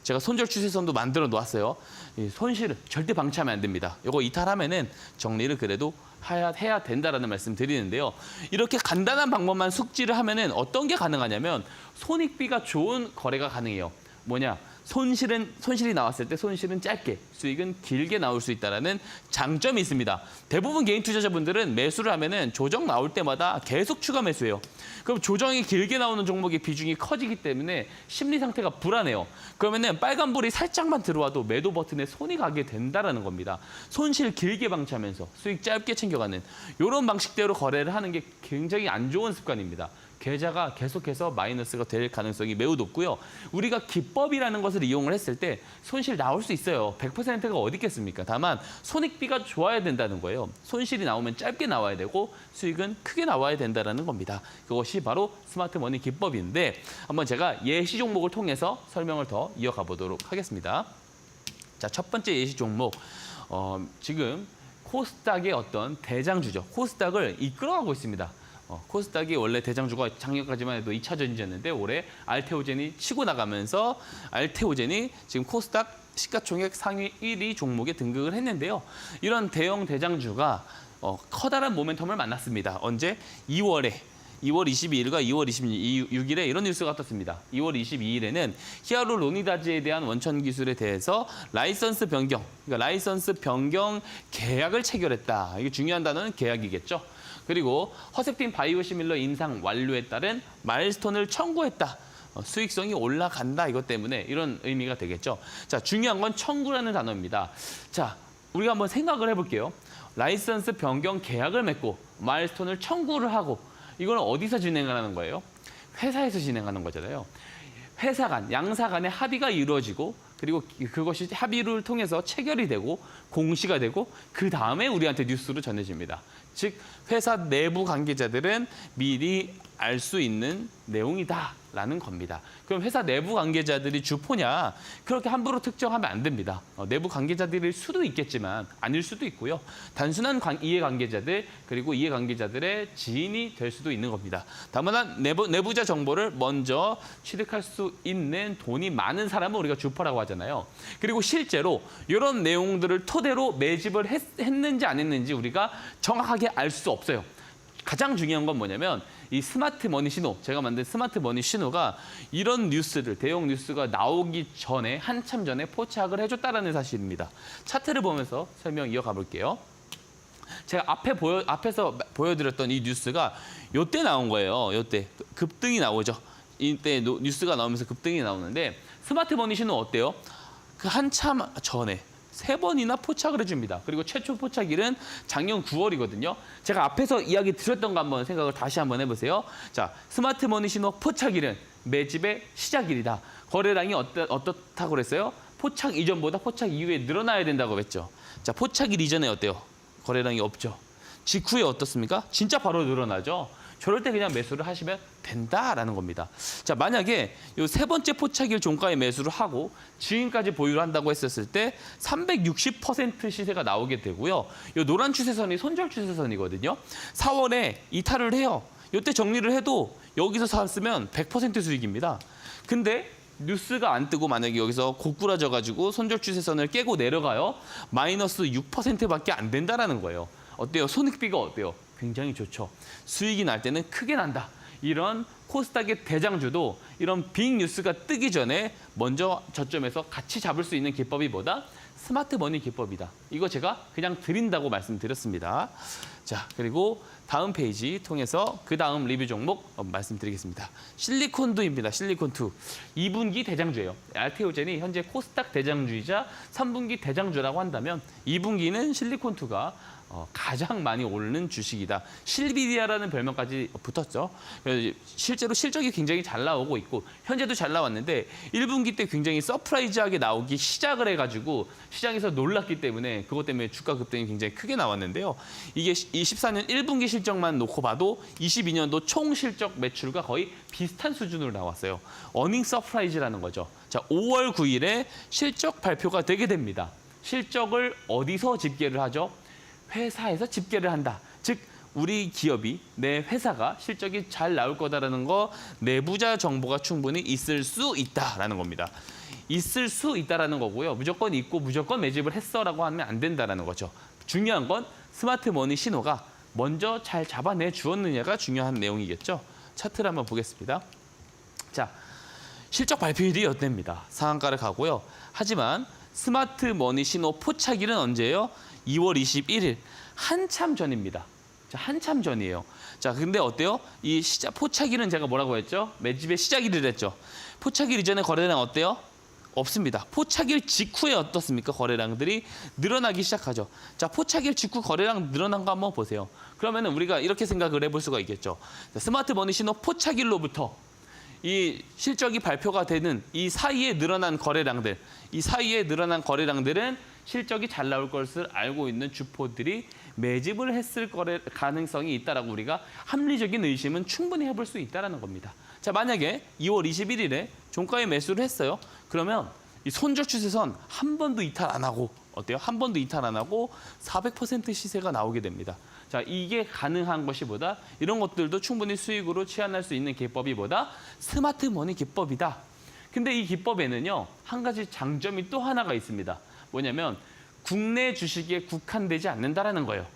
제가 손절 추세선도 만들어 놓았어요. 이 손실은 절대 방치하면 안 됩니다. 이거 이탈하면은 정리를 그래도 해야 된다라는 말씀 드리는데요. 이렇게 간단한 방법만 숙지를 하면은 어떤 게 가능하냐면 손익비가 좋은 거래가 가능해요. 뭐냐? 손실이 나왔을 때 손실은 짧게, 수익은 길게 나올 수 있다는 장점이 있습니다. 대부분 개인 투자자분들은 매수를 하면은 조정 나올 때마다 계속 추가 매수해요. 그럼 조정이 길게 나오는 종목의 비중이 커지기 때문에 심리 상태가 불안해요. 그러면은 빨간불이 살짝만 들어와도 매도 버튼에 손이 가게 된다는 겁니다. 손실 길게 방치하면서 수익 짧게 챙겨가는 이런 방식대로 거래를 하는 게 굉장히 안 좋은 습관입니다. 계좌가 계속해서 마이너스가 될 가능성이 매우 높고요. 우리가 기법이라는 것을 이용을 했을 때 손실 나올 수 있어요. 100%가 어디 있겠습니까? 다만 손익비가 좋아야 된다는 거예요. 손실이 나오면 짧게 나와야 되고 수익은 크게 나와야 된다는 겁니다. 그것이 바로 스마트 머니 기법인데 한번 제가 예시 종목을 통해서 설명을 더 이어가 보도록 하겠습니다. 자, 첫 번째 예시 종목. 지금 코스닥의 어떤 대장주죠. 코스닥을 이끌어가고 있습니다. 코스닥이 원래 대장주가 작년까지만 해도 2차 전지였는데 올해 알테오젠이 치고 나가면서 알테오젠이 지금 코스닥 시가총액 상위 1위 종목에 등극을 했는데요. 이런 대형 대장주가 커다란 모멘텀을 만났습니다. 언제? 2월 22일과 2월 26일에 이런 뉴스가 떴습니다. 2월 22일에는 히아루로니다즈에 대한 원천 기술에 대해서 라이선스 변경 계약을 체결했다. 이게 중요한 단어는 계약이겠죠. 그리고 허셉틴 바이오시밀러 임상 완료에 따른 마일스톤을 청구했다. 수익성이 올라간다. 이것 때문에 이런 의미가 되겠죠. 자, 중요한 건 청구라는 단어입니다. 자, 우리가 한번 생각을 해볼게요. 라이선스 변경 계약을 맺고 마일스톤을 청구를 하고 이걸 어디서 진행하는 거예요? 회사에서 진행하는 거잖아요. 회사 간, 양사 간의 합의가 이루어지고 그리고 그것이 합의를 통해서 체결이 되고 공시가 되고 그 다음에 우리한테 뉴스로 전해집니다. 즉 회사 내부 관계자들은 미리 알 수 있는 내용이다라는 겁니다. 그럼 회사 내부 관계자들이 주포냐? 그렇게 함부로 특정하면 안 됩니다. 내부 관계자들일 수도 있겠지만 아닐 수도 있고요. 단순한 이해관계자들 그리고 이해관계자들의 지인이 될 수도 있는 겁니다. 다만 내부자 정보를 먼저 취득할 수 있는 돈이 많은 사람은 우리가 주포라고 하잖아요. 그리고 실제로 이런 내용들을 토대로 매집을 했는지 안 했는지 우리가 정확하게 알 수 없어요. 가장 중요한 건 뭐냐면 이 스마트 머니 신호, 제가 만든 스마트 머니 신호가 이런 뉴스들, 대형 뉴스가 나오기 전에 한참 전에 포착을 해줬다는 사실입니다. 차트를 보면서 설명 이어가 볼게요. 제가 앞에서 보여드렸던 이 뉴스가 이때 나온 거예요. 이때 급등이 나오죠. 이때 뉴스가 나오면서 급등이 나오는데 스마트 머니 신호 어때요? 그 한참 전에 3번이나 포착을 해줍니다. 그리고 최초 포착일은 작년 9월이거든요. 제가 앞에서 이야기 드렸던 거 한번 생각을 다시 한번 해보세요. 자, 스마트 머니 신호 포착일은 매집의 시작일이다. 거래량이 어떻다고 그랬어요? 포착 이전보다 포착 이후에 늘어나야 된다고 했죠. 자, 포착일 이전에 어때요? 거래량이 없죠. 직후에 어떻습니까? 진짜 바로 늘어나죠. 저럴 때 그냥 매수를 하시면 된다라는 겁니다. 자, 만약에 이 3번째 포착일 종가에 매수를 하고 지금까지 보유를 한다고 했었을 때 360% 시세가 나오게 되고요. 이 노란 추세선이 손절 추세선이거든요. 4월에 이탈을 해요. 이때 정리를 해도 여기서 샀으면 100% 수익입니다. 근데 뉴스가 안 뜨고 만약에 여기서 고꾸라져가지고 손절 추세선을 깨고 내려가요. 마이너스 6%밖에 안 된다라는 거예요. 어때요? 손익비가 어때요? 굉장히 좋죠. 수익이 날 때는 크게 난다. 이런 코스닥의 대장주도 이런 빅 뉴스가 뜨기 전에 먼저 저점에서 같이 잡을 수 있는 기법이 뭐다? 스마트 머니 기법이다. 이거 제가 그냥 드린다고 말씀드렸습니다. 자, 그리고 다음 페이지 통해서 그 다음 리뷰 종목 말씀드리겠습니다. 실리콘두입니다. 실리콘두. 2분기 대장주예요. 알테오젠이 현재 코스닥 대장주이자 3분기 대장주라고 한다면 2분기는 실리콘투가 가장 많이 오르는 주식이다. 실비디아라는 별명까지 붙었죠. 그래서 실제로 실적이 굉장히 잘 나오고 있고 현재도 잘 나왔는데 1분기 때 굉장히 서프라이즈하게 나오기 시작을 해가지고 시장에서 놀랐기 때문에 그것 때문에 주가 급등이 굉장히 크게 나왔는데요. 이게 24년 1분기 실적만 놓고 봐도 22년도 총 실적 매출과 거의 비슷한 수준으로 나왔어요. 어닝 서프라이즈라는 거죠. 자, 5월 9일에 실적 발표가 되게 됩니다. 실적을 어디서 집계를 하죠? 회사에서 집계를 한다. 즉 우리 기업이 내 회사가 실적이 잘 나올 거다라는 거 내부자 정보가 충분히 있을 수 있다라는 겁니다. 있을 수 있다라는 거고요. 무조건 있고 무조건 매집을 했어라고 하면 안 된다라는 거죠. 중요한 건 스마트 머니 신호가 먼저 잘 잡아내 주었느냐가 중요한 내용이겠죠. 차트를 한번 보겠습니다. 자, 실적 발표일이 어땠습니다. 상한가를 가고요. 하지만 스마트 머니 신호 포착일은 언제예요? 2월 21일. 한참 전입니다. 자, 한참 전이에요. 자, 근데 어때요? 이 포착일은 제가 뭐라고 했죠? 매집의 시작일을 했죠. 포착일 이전에 거래량 어때요? 없습니다. 포착일 직후에 어떻습니까? 거래량들이 늘어나기 시작하죠. 자, 포착일 직후 거래량 늘어난 거 한번 보세요. 그러면 우리가 이렇게 생각을 해볼 수가 있겠죠. 자, 스마트 머니 신호 포착일로부터 이 실적이 발표가 되는 이 사이에 늘어난 거래량들, 이 사이에 늘어난 거래량들은 실적이 잘 나올 것을 알고 있는 주포들이 매집을 했을 가능성이 있다라고 우리가 합리적인 의심은 충분히 해볼 수 있다는 겁니다. 자, 만약에 2월 21일에 종가에 매수를 했어요. 그러면 이 손절 추세선 한 번도 이탈 안 하고 어때요? 한 번도 이탈 안 하고 400% 시세가 나오게 됩니다. 자, 이게 가능한 것이 뭐다? 이런 것들도 충분히 수익으로 취한할 수 있는 기법이 뭐다? 스마트 머니 기법이다. 근데 이 기법에는요, 한 가지 장점이 또 하나가 있습니다. 뭐냐면 국내 주식에 국한되지 않는다라는 거예요.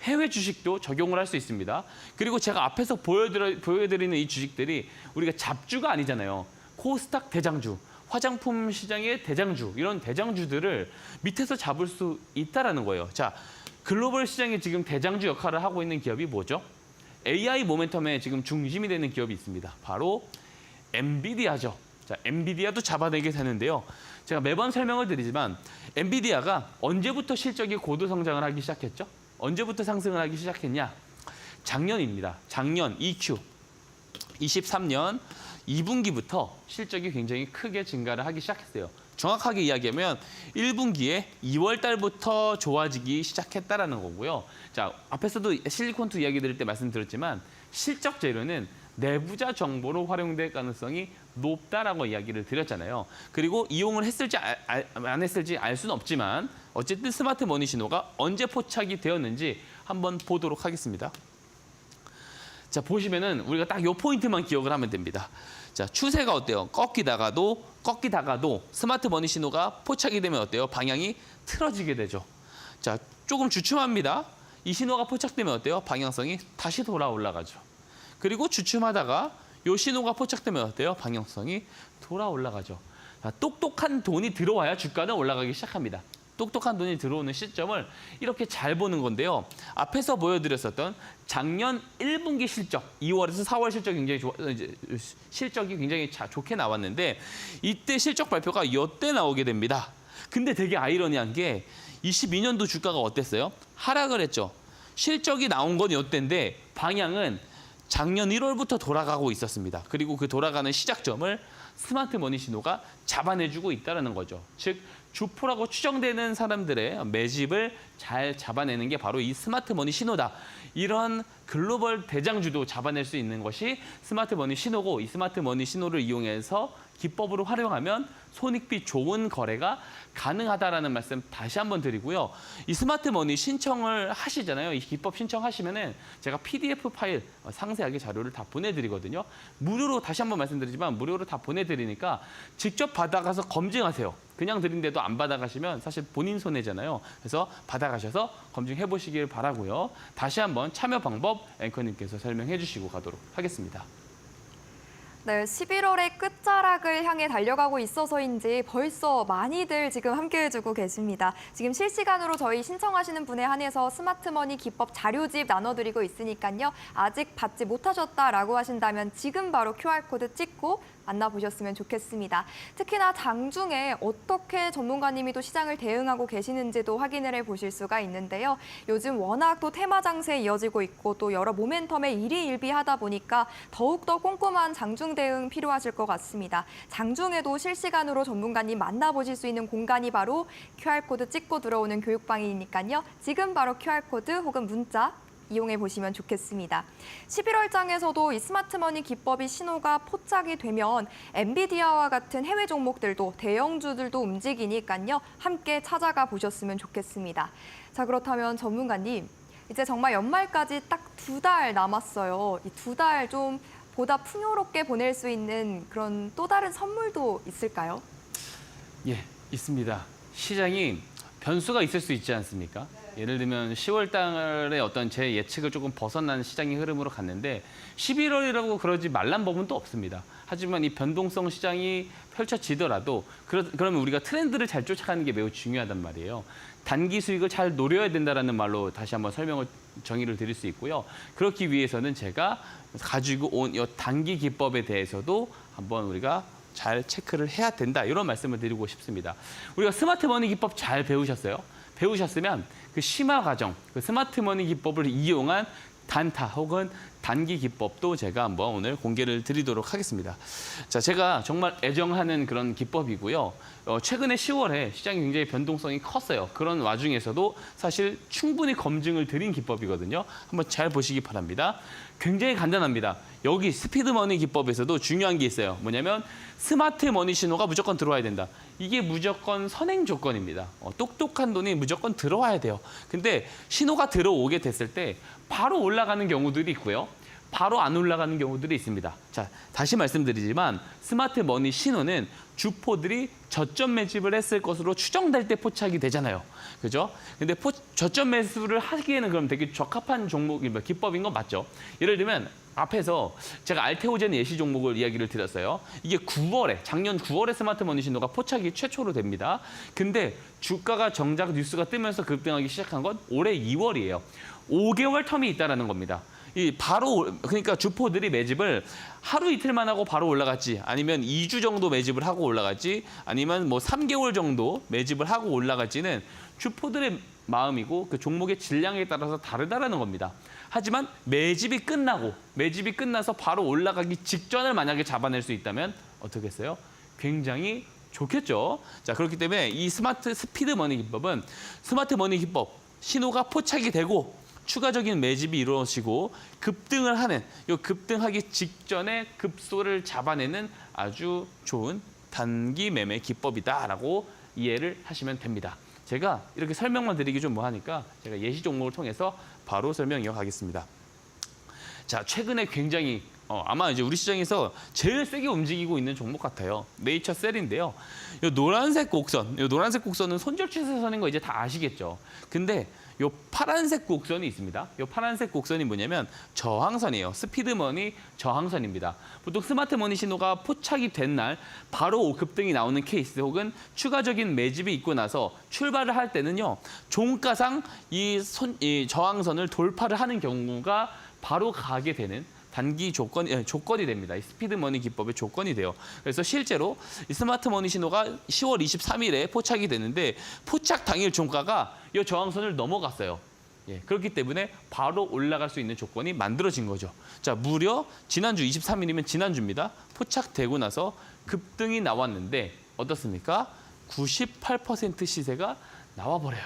해외 주식도 적용을 할 수 있습니다. 그리고 제가 앞에서 보여드리는 이 주식들이 우리가 잡주가 아니잖아요. 코스닥 대장주, 화장품 시장의 대장주, 이런 대장주들을 밑에서 잡을 수 있다라는 거예요. 자, 글로벌 시장에 지금 대장주 역할을 하고 있는 기업이 뭐죠? AI 모멘텀에 지금 중심이 되는 기업이 있습니다. 바로 엔비디아죠. 자, 엔비디아도 잡아내게 되는데요. 제가 매번 설명을 드리지만 엔비디아가 언제부터 실적이 고도 성장을 하기 시작했죠? 언제부터 상승을 하기 시작했냐? 작년입니다. 작년 EQ 23년 2분기부터 실적이 굉장히 크게 증가를 하기 시작했어요. 정확하게 이야기하면 1분기에 2월 달부터 좋아지기 시작했다라는 거고요. 자, 앞에서도 실리콘투 이야기 드릴 때 말씀드렸지만 실적 재료는 내부자 정보로 활용될 가능성이 높다라고 이야기를 드렸잖아요. 그리고 이용을 했을지 안 했을지 알 수는 없지만 어쨌든 스마트 머니 신호가 언제 포착이 되었는지 한번 보도록 하겠습니다. 자, 보시면은 우리가 딱 요 포인트만 기억을 하면 됩니다. 자, 추세가 어때요? 꺾이다가도 스마트 머니 신호가 포착이 되면 어때요? 방향이 틀어지게 되죠. 자, 조금 주춤합니다. 이 신호가 포착되면 어때요? 방향성이 다시 돌아 올라가죠. 그리고 주춤하다가 요 신호가 포착되면 어때요? 방향성이 돌아 올라가죠. 자, 똑똑한 돈이 들어와야 주가는 올라가기 시작합니다. 똑똑한 돈이 들어오는 시점을 이렇게 잘 보는 건데요. 앞에서 보여드렸었던 작년 1분기 실적, 2월에서 4월 실적이 굉장히 좋게 나왔는데 이때 실적 발표가 이때 나오게 됩니다. 근데 되게 아이러니한 게 22년도 주가가 어땠어요? 하락을 했죠. 실적이 나온 건 이때인데 방향은 작년 1월부터 돌아가고 있었습니다. 그리고 그 돌아가는 시작점을 스마트 머니 신호가 잡아내주고 있다는 거죠. 즉 주포라고 추정되는 사람들의 매집을 잘 잡아내는 게 바로 이 스마트 머니 신호다. 이런 글로벌 대장주도 잡아낼 수 있는 것이 스마트 머니 신호고 이 스마트 머니 신호를 이용해서 기법으로 활용하면 손익비 좋은 거래가 가능하다라는 말씀 다시 한번 드리고요. 이 스마트머니 신청을 하시잖아요. 이 기법 신청하시면은 제가 PDF 파일 상세하게 자료를 다 보내드리거든요. 무료로 다시 한번 말씀드리지만 무료로 다 보내드리니까 직접 받아가서 검증하세요. 그냥 드린데도 안 받아가시면 사실 본인 손해잖아요. 그래서 받아가셔서 검증해 보시길 바라고요. 다시 한번 참여 방법 앵커님께서 설명해 주시고 가도록 하겠습니다. 네, 11월의 끝자락을 향해 달려가고 있어서인지 벌써 많이들 지금 함께해주고 계십니다. 지금 실시간으로 저희 신청하시는 분에 한해서 스마트머니 기법 자료집 나눠드리고 있으니까요. 아직 받지 못하셨다라고 하신다면 지금 바로 QR코드 찍고 만나보셨으면 좋겠습니다. 특히나 장중에 어떻게 전문가님이 또 시장을 대응하고 계시는지도 확인을 해보실 수가 있는데요. 요즘 워낙 또 테마 장세에 이어지고 있고 또 여러 모멘텀에 일희일비하다 보니까 더욱더 꼼꼼한 장중 대응 필요하실 것 같습니다. 장중에도 실시간으로 전문가님 만나보실 수 있는 공간이 바로 QR코드 찍고 들어오는 교육방이니까요. 지금 바로 QR코드 혹은 문자 이용해 보시면 좋겠습니다. 11월장에서도 이 스마트머니 기법이 신호가 포착이 되면 엔비디아와 같은 해외 종목들도 대형주들도 움직이니까요. 함께 찾아가 보셨으면 좋겠습니다. 자, 그렇다면 전문가님, 이제 정말 연말까지 딱 2달 남았어요. 이 2달 좀 보다 풍요롭게 보낼 수 있는 그런 또 다른 선물도 있을까요? 예, 있습니다. 시장이 변수가 있을 수 있지 않습니까? 예를 들면 10월 달에 어떤 제 예측을 조금 벗어난 시장의 흐름으로 갔는데 11월이라고 그러지 말란 법은 또 없습니다. 하지만 이 변동성 시장이 펼쳐지더라도 그러면 우리가 트렌드를 잘 쫓아가는 게 매우 중요하단 말이에요. 단기 수익을 잘 노려야 된다는 말로 다시 한번 정의를 드릴 수 있고요. 그렇기 위해서는 제가 가지고 온 이 단기 기법에 대해서도 한번 우리가 잘 체크를 해야 된다. 이런 말씀을 드리고 싶습니다. 우리가 스마트머니 기법 잘 배우셨어요? 배우셨으면 그 심화 과정, 그 스마트머니 기법을 이용한 단타 혹은 단기 기법도 제가 한번 오늘 공개를 드리도록 하겠습니다. 자, 제가 정말 애정하는 그런 기법이고요. 최근에 10월에 시장이 굉장히 변동성이 컸어요. 그런 와중에서도 사실 충분히 검증을 드린 기법이거든요. 한번 잘 보시기 바랍니다. 굉장히 간단합니다. 여기 스피드머니 기법에서도 중요한 게 있어요. 뭐냐면 스마트머니 신호가 무조건 들어와야 된다. 이게 무조건 선행 조건입니다. 똑똑한 돈이 무조건 들어와야 돼요. 근데 신호가 들어오게 됐을 때 바로 올라가는 경우들이 있고요. 바로 안 올라가는 경우들이 있습니다. 자, 다시 말씀드리지만 스마트머니 신호는 주포들이 저점 매집을 했을 것으로 추정될 때 포착이 되잖아요. 그죠? 근데 저점 매수를 하기에는 그럼 되게 적합한 기법인 건 맞죠? 예를 들면 앞에서 제가 알테오젠 예시 종목을 이야기를 드렸어요. 이게 작년 9월에 스마트머니 신호가 포착이 최초로 됩니다. 근데 주가가 정작 뉴스가 뜨면서 급등하기 시작한 건 올해 2월이에요. 5개월 텀이 있다라는 겁니다. 그러니까 주포들이 매집을 하루 이틀만 하고 바로 올라갔지, 아니면 2주 정도 매집을 하고 올라갔지, 아니면 뭐 3개월 정도 매집을 하고 올라갈지는 주포들의 마음이고 그 종목의 질량에 따라서 다르다라는 겁니다. 하지만 매집이 끝나서 바로 올라가기 직전을 만약에 잡아낼 수 있다면 어떻겠어요? 굉장히 좋겠죠. 자, 그렇기 때문에 이 스피드머니 기법은 스마트머니 기법 신호가 포착이 되고 추가적인 매집이 이루어지고 급등을 하는, 이 급등하기 직전에 급소를 잡아내는 아주 좋은 단기 매매 기법이다라고 이해를 하시면 됩니다. 제가 이렇게 설명만 드리기 좀 뭐하니까 제가 예시 종목을 통해서 바로 설명 이어가겠습니다. 자, 최근에 굉장히 아마 이제 우리 시장에서 제일 세게 움직이고 있는 종목 같아요. 네이처셀인데요. 이 노란색 곡선은 손절 추세선인 거 이제 다 아시겠죠. 근데 이 파란색 곡선이 있습니다. 이 파란색 곡선이 뭐냐면 저항선이에요. 스피드머니 저항선입니다. 보통 스마트머니 신호가 포착이 된 날 바로 급등이 나오는 케이스 혹은 추가적인 매집이 있고 나서 출발을 할 때는요. 종가상 이 저항선을 돌파를 하는 경우가 바로 가게 되는 단기 조건이 됩니다. 이 스피드머니 기법의 조건이 돼요. 그래서 실제로 이 스마트머니 신호가 10월 23일에 포착이 되는데 포착 당일 종가가 이 저항선을 넘어갔어요. 예, 그렇기 때문에 바로 올라갈 수 있는 조건이 만들어진 거죠. 자, 무려 지난주 23일이면 지난주입니다. 포착되고 나서 급등이 나왔는데 어떻습니까? 98% 시세가 나와버려요.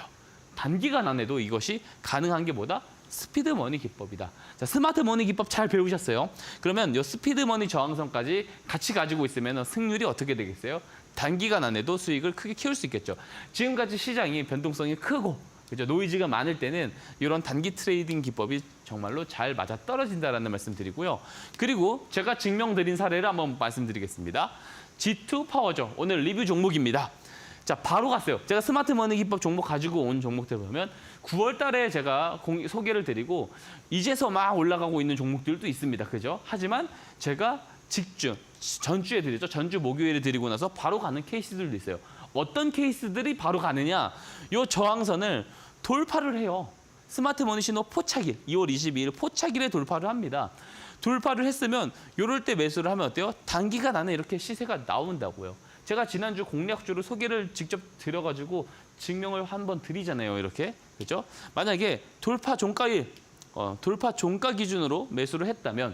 단기간 안에도 이것이 가능한 게 뭐다? 스피드머니 기법이다. 자, 스마트머니 기법 잘 배우셨어요? 그러면 이 스피드머니 저항선까지 같이 가지고 있으면 승률이 어떻게 되겠어요? 단기간 안에도 수익을 크게 키울 수 있겠죠. 지금까지 시장이 변동성이 크고 그죠? 노이즈가 많을 때는 이런 단기 트레이딩 기법이 정말로 잘 맞아 떨어진다라는 말씀 드리고요. 그리고 제가 증명드린 사례를 한번 말씀드리겠습니다. G2 파워죠. 오늘 리뷰 종목입니다. 자, 바로 갔어요. 제가 스마트머니 기법 종목 가지고 온 종목들 보면 9월 달에 제가 소개를 드리고 이제서 막 올라가고 있는 종목들도 있습니다. 그죠? 하지만 제가 전주에 드렸죠. 전주 목요일에 드리고 나서 바로 가는 케이스들도 있어요. 어떤 케이스들이 바로 가느냐? 이 저항선을 돌파를 해요. 스마트머니 신호 포착일, 2월 22일 포착일에 돌파를 합니다. 돌파를 했으면 이럴 때 매수를 하면 어때요? 단기간 안에 이렇게 시세가 나온다고요. 제가 지난주 공략주를 소개를 직접 드려가지고 증명을 한번 드리잖아요. 이렇게. 그죠? 만약에 돌파 종가일, 돌파 종가 기준으로 매수를 했다면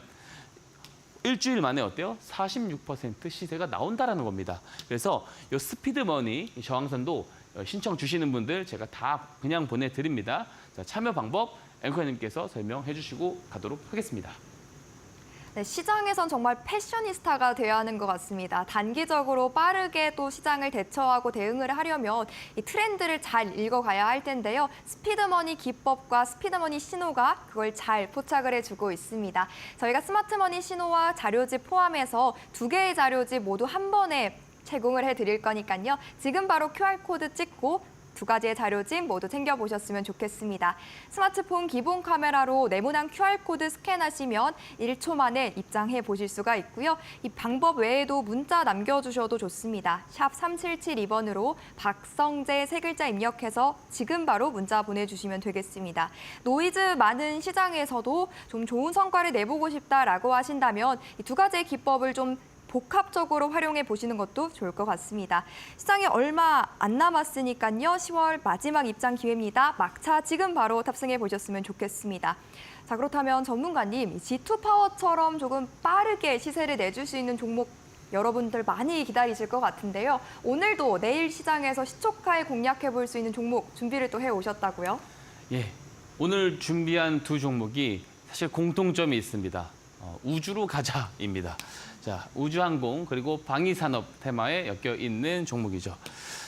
일주일 만에 어때요? 46% 시세가 나온다라는 겁니다. 그래서 이 스피드머니 저항선도 신청 주시는 분들 제가 다 그냥 보내드립니다. 자, 참여 방법 앵커님께서 설명해 주시고 가도록 하겠습니다. 네, 시장에선 정말 패셔니스타가 되어야 하는 것 같습니다. 단기적으로 빠르게 또 시장을 대처하고 대응을 하려면 이 트렌드를 잘 읽어가야 할 텐데요. 스피드머니 기법과 스피드머니 신호가 그걸 잘 포착을 해주고 있습니다. 저희가 스마트머니 신호와 자료집 포함해서 2개의 자료집 모두 한 번에 제공을 해드릴 거니까요. 지금 바로 QR코드 찍고 2가지의 자료집 모두 챙겨보셨으면 좋겠습니다. 스마트폰 기본 카메라로 네모난 QR코드 스캔하시면 1초 만에 입장해 보실 수가 있고요. 이 방법 외에도 문자 남겨주셔도 좋습니다. 샵 3772번으로 박성재 3글자 입력해서 지금 바로 문자 보내주시면 되겠습니다. 노이즈 많은 시장에서도 좀 좋은 성과를 내보고 싶다라고 하신다면 이 2가지의 기법을 좀 복합적으로 활용해 보시는 것도 좋을 것 같습니다. 시장에 얼마 안 남았으니까요. 10월 마지막 입장 기회입니다. 막차 지금 바로 탑승해 보셨으면 좋겠습니다. 자, 그렇다면 전문가님, G2 파워처럼 조금 빠르게 시세를 내줄 수 있는 종목 여러분들 많이 기다리실 것 같은데요. 오늘도 내일 시장에서 시초가에 공략해 볼 수 있는 종목 준비를 또 해오셨다고요? 예, 오늘 준비한 2 종목이 사실 공통점이 있습니다. 우주로 가자입니다. 자, 우주항공 그리고 방위산업 테마에 엮여 있는 종목이죠.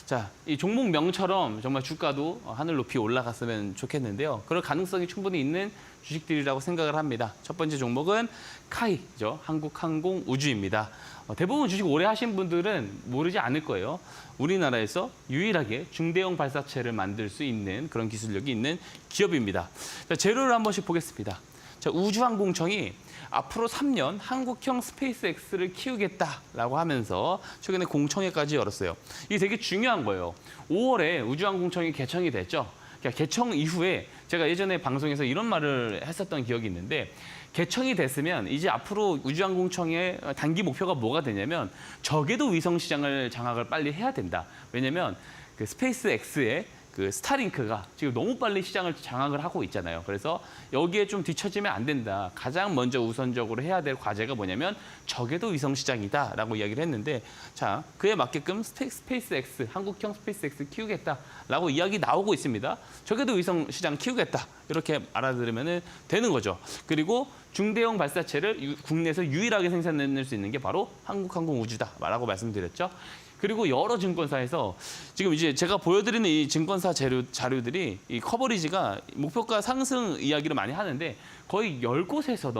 자, 이 종목명처럼 정말 주가도 하늘 높이 올라갔으면 좋겠는데요. 그럴 가능성이 충분히 있는 주식들이라고 생각을 합니다. 첫 번째 종목은 카이죠. 한국항공우주입니다. 대부분 주식 오래 하신 분들은 모르지 않을 거예요. 우리나라에서 유일하게 중대형 발사체를 만들 수 있는 그런 기술력이 있는 기업입니다. 자, 재료를 한 번씩 보겠습니다. 자, 우주항공청이 앞으로 3년 한국형 스페이스X를 키우겠다라고 하면서 최근에 공청회까지 열었어요. 이게 되게 중요한 거예요. 5월에 우주항공청이 개청이 됐죠. 그러니까 개청 이후에 제가 예전에 방송에서 이런 말을 했었던 기억이 있는데 개청이 됐으면 이제 앞으로 우주항공청의 단기 목표가 뭐가 되냐면 적외도 위성 시장을 장악을 빨리 해야 된다. 왜냐면 그 스페이스X의 그 스타링크가 지금 너무 빨리 시장을 장악을 하고 있잖아요. 그래서 여기에 좀 뒤처지면 안 된다. 가장 먼저 우선적으로 해야 될 과제가 뭐냐면 적외도 위성 시장이다라고 이야기를 했는데 자, 그에 맞게끔 스페이스X, 한국형 스페이스X 키우겠다라고 이야기 나오고 있습니다. 적외도 위성 시장 키우겠다. 이렇게 알아들으면 되는 거죠. 그리고 중대형 발사체를 국내에서 유일하게 생산해낼 수 있는 게 바로 한국항공우주다라고 말씀드렸죠. 그리고 여러 증권사에서 지금 이제 제가 보여드리는 이 증권사 자료들이 이 커버리지가 목표가 상승 이야기를 많이 하는데 거의 10곳에서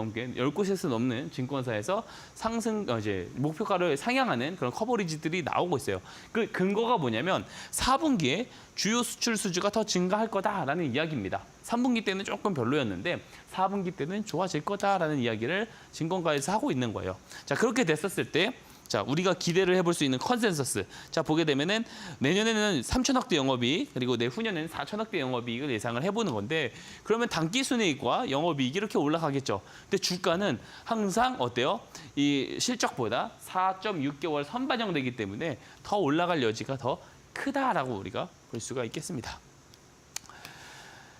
넘는 증권사에서 상승 이제 목표가를 상향하는 그런 커버리지들이 나오고 있어요. 그 근거가 뭐냐면 4분기에 주요 수출 수주가 더 증가할 거다라는 이야기입니다. 3분기 때는 조금 별로였는데 4분기 때는 좋아질 거다라는 이야기를 증권가에서 하고 있는 거예요. 자, 그렇게 됐었을 때 자, 우리가 기대를 해볼 수 있는 컨센서스. 자, 보게 되면은 내년에는 3천억대 영업이익, 그리고 내후년에는 4천억대 영업이익을 예상을 해보는 건데, 그러면 당기순이익과 영업이익이 이렇게 올라가겠죠. 근데 주가는 항상 어때요? 이 실적보다 4.6개월 선반영되기 때문에 더 올라갈 여지가 더 크다라고 우리가 볼 수가 있겠습니다.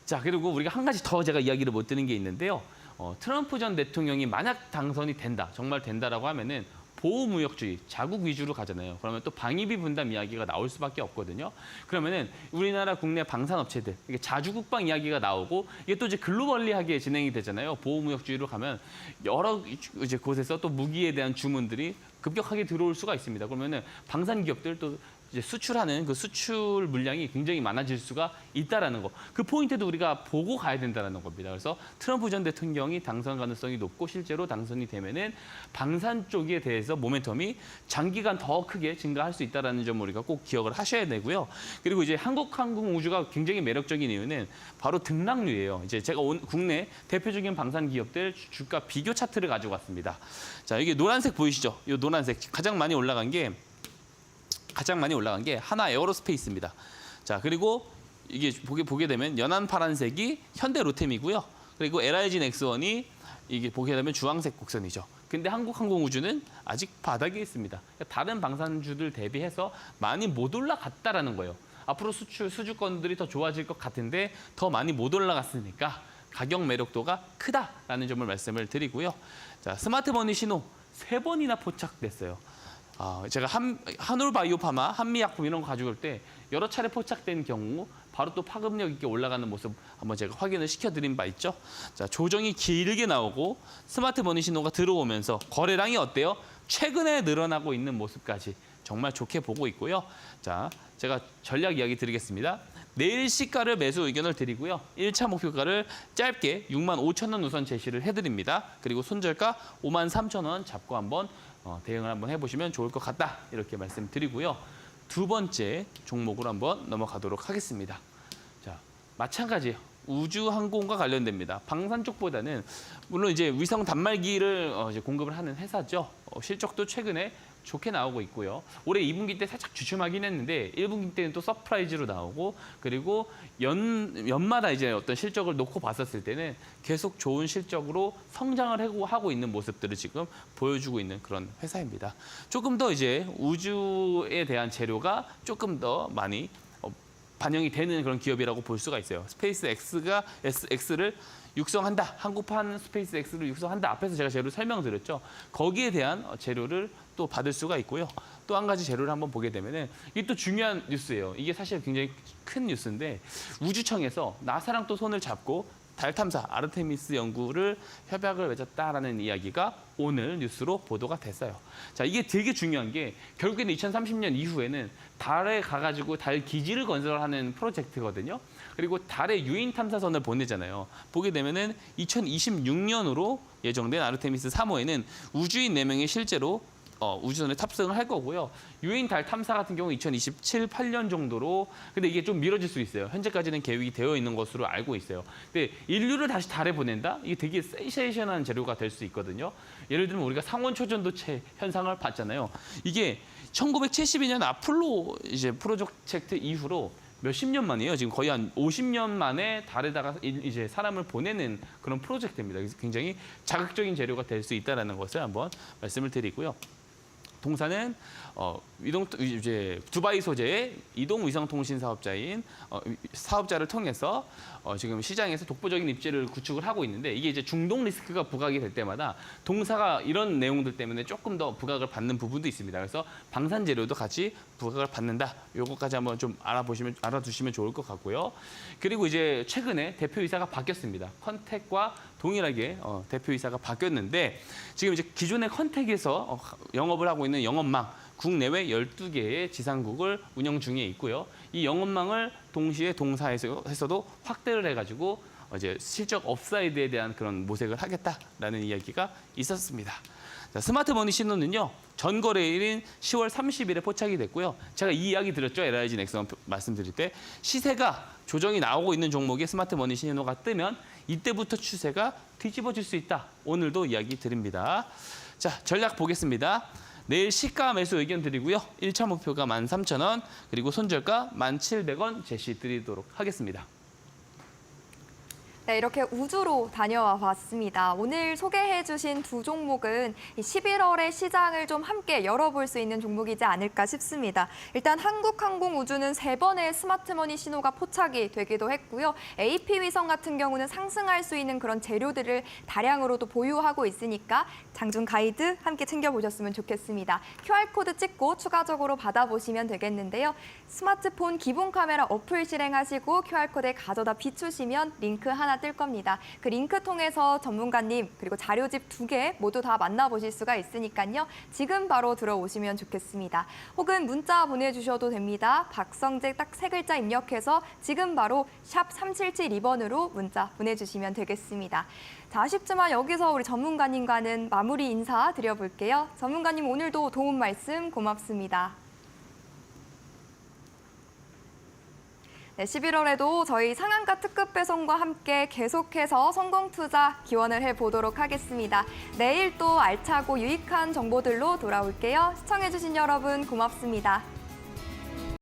자, 그리고 우리가 한 가지 더 제가 이야기를 못 드는 게 있는데요. 트럼프 전 대통령이 만약 당선이 된다, 정말 된다라고 하면은 보호무역주의, 자국 위주로 가잖아요. 그러면 또 방위비 분담 이야기가 나올 수밖에 없거든요. 그러면은 우리나라 국내 방산업체들, 이게 자주국방 이야기가 나오고 이게 또 이제 글로벌리하게 진행이 되잖아요. 보호무역주의로 가면 여러 이제 곳에서 또 무기에 대한 주문들이 급격하게 들어올 수가 있습니다. 그러면은 방산 기업들 또 이제 수출하는 그 수출 물량이 굉장히 많아질 수가 있다라는 거. 그 포인트도 우리가 보고 가야 된다라는 겁니다. 그래서 트럼프 전 대통령이 당선 가능성이 높고 실제로 당선이 되면은 방산 쪽에 대해서 모멘텀이 장기간 더 크게 증가할 수 있다라는 점을 우리가 꼭 기억을 하셔야 되고요. 그리고 이제 한국항공우주가 굉장히 매력적인 이유는 바로 등락률이에요. 이제 제가 국내 대표적인 방산 기업들 주가 비교 차트를 가지고 왔습니다. 자, 이게 노란색 보이시죠? 이 노란색 가장 많이 올라간 게 하나 에어로스페이스입니다. 자, 그리고 이게 보게 되면 연한 파란색이 현대 로템이고요. 그리고 LIG 넥스원이 이게 보게 되면 주황색 곡선이죠. 근데 한국항공우주는 아직 바닥에 있습니다. 그러니까 다른 방산주들 대비해서 많이 못 올라갔다라는 거예요. 앞으로 수주권들이 더 좋아질 것 같은데 더 많이 못 올라갔으니까 가격 매력도가 크다라는 점을 말씀을 드리고요. 자, 스마트머니 신호 3번이나 포착됐어요. 제가 한올바이오파마, 한미약품 이런 거 가지고 올 때 여러 차례 포착된 경우 바로 또 파급력 있게 올라가는 모습 한번 제가 확인을 시켜드린 바 있죠. 자, 조정이 길게 나오고 스마트머니 신호가 들어오면서 거래량이 어때요? 최근에 늘어나고 있는 모습까지 정말 좋게 보고 있고요. 자, 제가 전략 이야기 드리겠습니다. 내일 시가를 매수 의견을 드리고요. 1차 목표가를 짧게 65,000원 우선 제시를 해드립니다. 그리고 손절가 53,000원 잡고 한번 대응을 한번 해보시면 좋을 것 같다. 이렇게 말씀드리고요. 두 번째 종목으로 한번 넘어가도록 하겠습니다. 자, 마찬가지예요. 우주항공과 관련됩니다. 방산 쪽보다는 물론 이제 위성 단말기를 이제 공급을 하는 회사죠. 실적도 최근에 좋게 나오고 있고요. 올해 2분기 때 살짝 주춤하긴 했는데 1분기 때는 또 서프라이즈로 나오고 그리고 연마다 이제 어떤 실적을 놓고 봤었을 때는 계속 좋은 실적으로 성장을 하고 있는 모습들을 지금 보여주고 있는 그런 회사입니다. 조금 더 이제 우주에 대한 재료가 조금 더 많이 반영이 되는 그런 기업이라고 볼 수가 있어요. 스페이스 X를 육성한다. 한국판 스페이스 X를 육성한다. 앞에서 제가 재료 설명드렸죠. 거기에 대한 재료를 또 받을 수가 있고요. 또 한 가지 재료를 한번 보게 되면은 이게 또 중요한 뉴스예요. 이게 사실 굉장히 큰 뉴스인데 우주청에서 나사랑 또 손을 잡고 달 탐사 아르테미스 연구를 협약을 맺었다라는 이야기가 오늘 뉴스로 보도가 됐어요. 자, 이게 되게 중요한 게 결국에는 2030년 이후에는 달에 가가지고 달 기지를 건설하는 프로젝트거든요. 그리고 달에 유인 탐사선을 보내잖아요. 보게 되면은 2026년으로 예정된 아르테미스 3호에는 우주인 4명이 실제로 우주선에 탑승을 할 거고요. 유인 달 탐사 같은 경우 2027, 8년 정도로 근데 이게 좀 미뤄질 수 있어요. 현재까지는 계획이 되어 있는 것으로 알고 있어요. 근데 인류를 다시 달에 보낸다? 이게 되게 센세이션한 재료가 될 수 있거든요. 예를 들면 우리가 상온 초전도체 현상을 봤잖아요. 이게 1972년 아폴로 이제 프로젝트 이후로 몇십 년 만이에요. 지금 거의 한 50년 만에 달에다가 이제 사람을 보내는 그런 프로젝트입니다. 그래서 굉장히 자극적인 재료가 될 수 있다는 것을 한번 말씀을 드리고요. 동사는 이제 두바이 소재의 이동 위성 통신 사업자인 사업자를 통해서 지금 시장에서 독보적인 입지를 구축을 하고 있는데 이게 이제 중동 리스크가 부각이 될 때마다 동사가 이런 내용들 때문에 조금 더 부각을 받는 부분도 있습니다. 그래서 방산 재료도 같이 부각을 받는다. 요것까지 한번 좀 알아두시면 좋을 것 같고요. 그리고 이제 최근에 대표이사가 바뀌었습니다. 컨택과 동일하게 대표이사가 바뀌었는데 지금 이제 기존의 컨택에서 영업을 하고 있는 영업망 국내외 12개의 지상국을 운영 중에 있고요. 이 영업망을 동시에 동사에서도 확대를 해가지고 이제 실적 업사이드에 대한 그런 모색을 하겠다라는 이야기가 있었습니다. 자, 스마트머니 신호는요. 전 거래일인 10월 30일에 포착이 됐고요. 제가 이 이야기 드렸죠. LIG 넥스원 말씀드릴 때 시세가 조정이 나오고 있는 종목에 스마트머니 신호가 뜨면 이때부터 추세가 뒤집어질 수 있다. 오늘도 이야기 드립니다. 자, 전략 보겠습니다. 내일 시가 매수 의견 드리고요. 1차 목표가 13,000원, 그리고 손절가 1,700원 제시 드리도록 하겠습니다. 네, 이렇게 우주로 다녀와 봤습니다. 오늘 소개해 주신 두 종목은 11월의 시장을 좀 함께 열어볼 수 있는 종목이지 않을까 싶습니다. 일단 한국항공우주는 3번의 스마트머니 신호가 포착이 되기도 했고요. AP위성 같은 경우는 상승할 수 있는 그런 재료들을 다량으로도 보유하고 있으니까 장중 가이드 함께 챙겨보셨으면 좋겠습니다. QR코드 찍고 추가적으로 받아보시면 되겠는데요. 스마트폰 기본 카메라 어플 실행하시고 QR코드에 가져다 비추시면 링크 하나 뜰 겁니다. 그 링크 통해서 전문가님 그리고 자료집 2개 모두 다 만나보실 수가 있으니까요. 지금 바로 들어오시면 좋겠습니다. 혹은 문자 보내주셔도 됩니다. 박성재 딱 3글자 입력해서 지금 바로 샵 3772번으로 문자 보내주시면 되겠습니다. 자, 아쉽지만 여기서 우리 전문가님과는 마무리 인사 드려볼게요. 전문가님 오늘도 도움 말씀 고맙습니다. 네, 11월에도 저희 상한가 특급 배송과 함께 계속해서 성공 투자 기원을 해보도록 하겠습니다. 내일 또 알차고 유익한 정보들로 돌아올게요. 시청해주신 여러분 고맙습니다.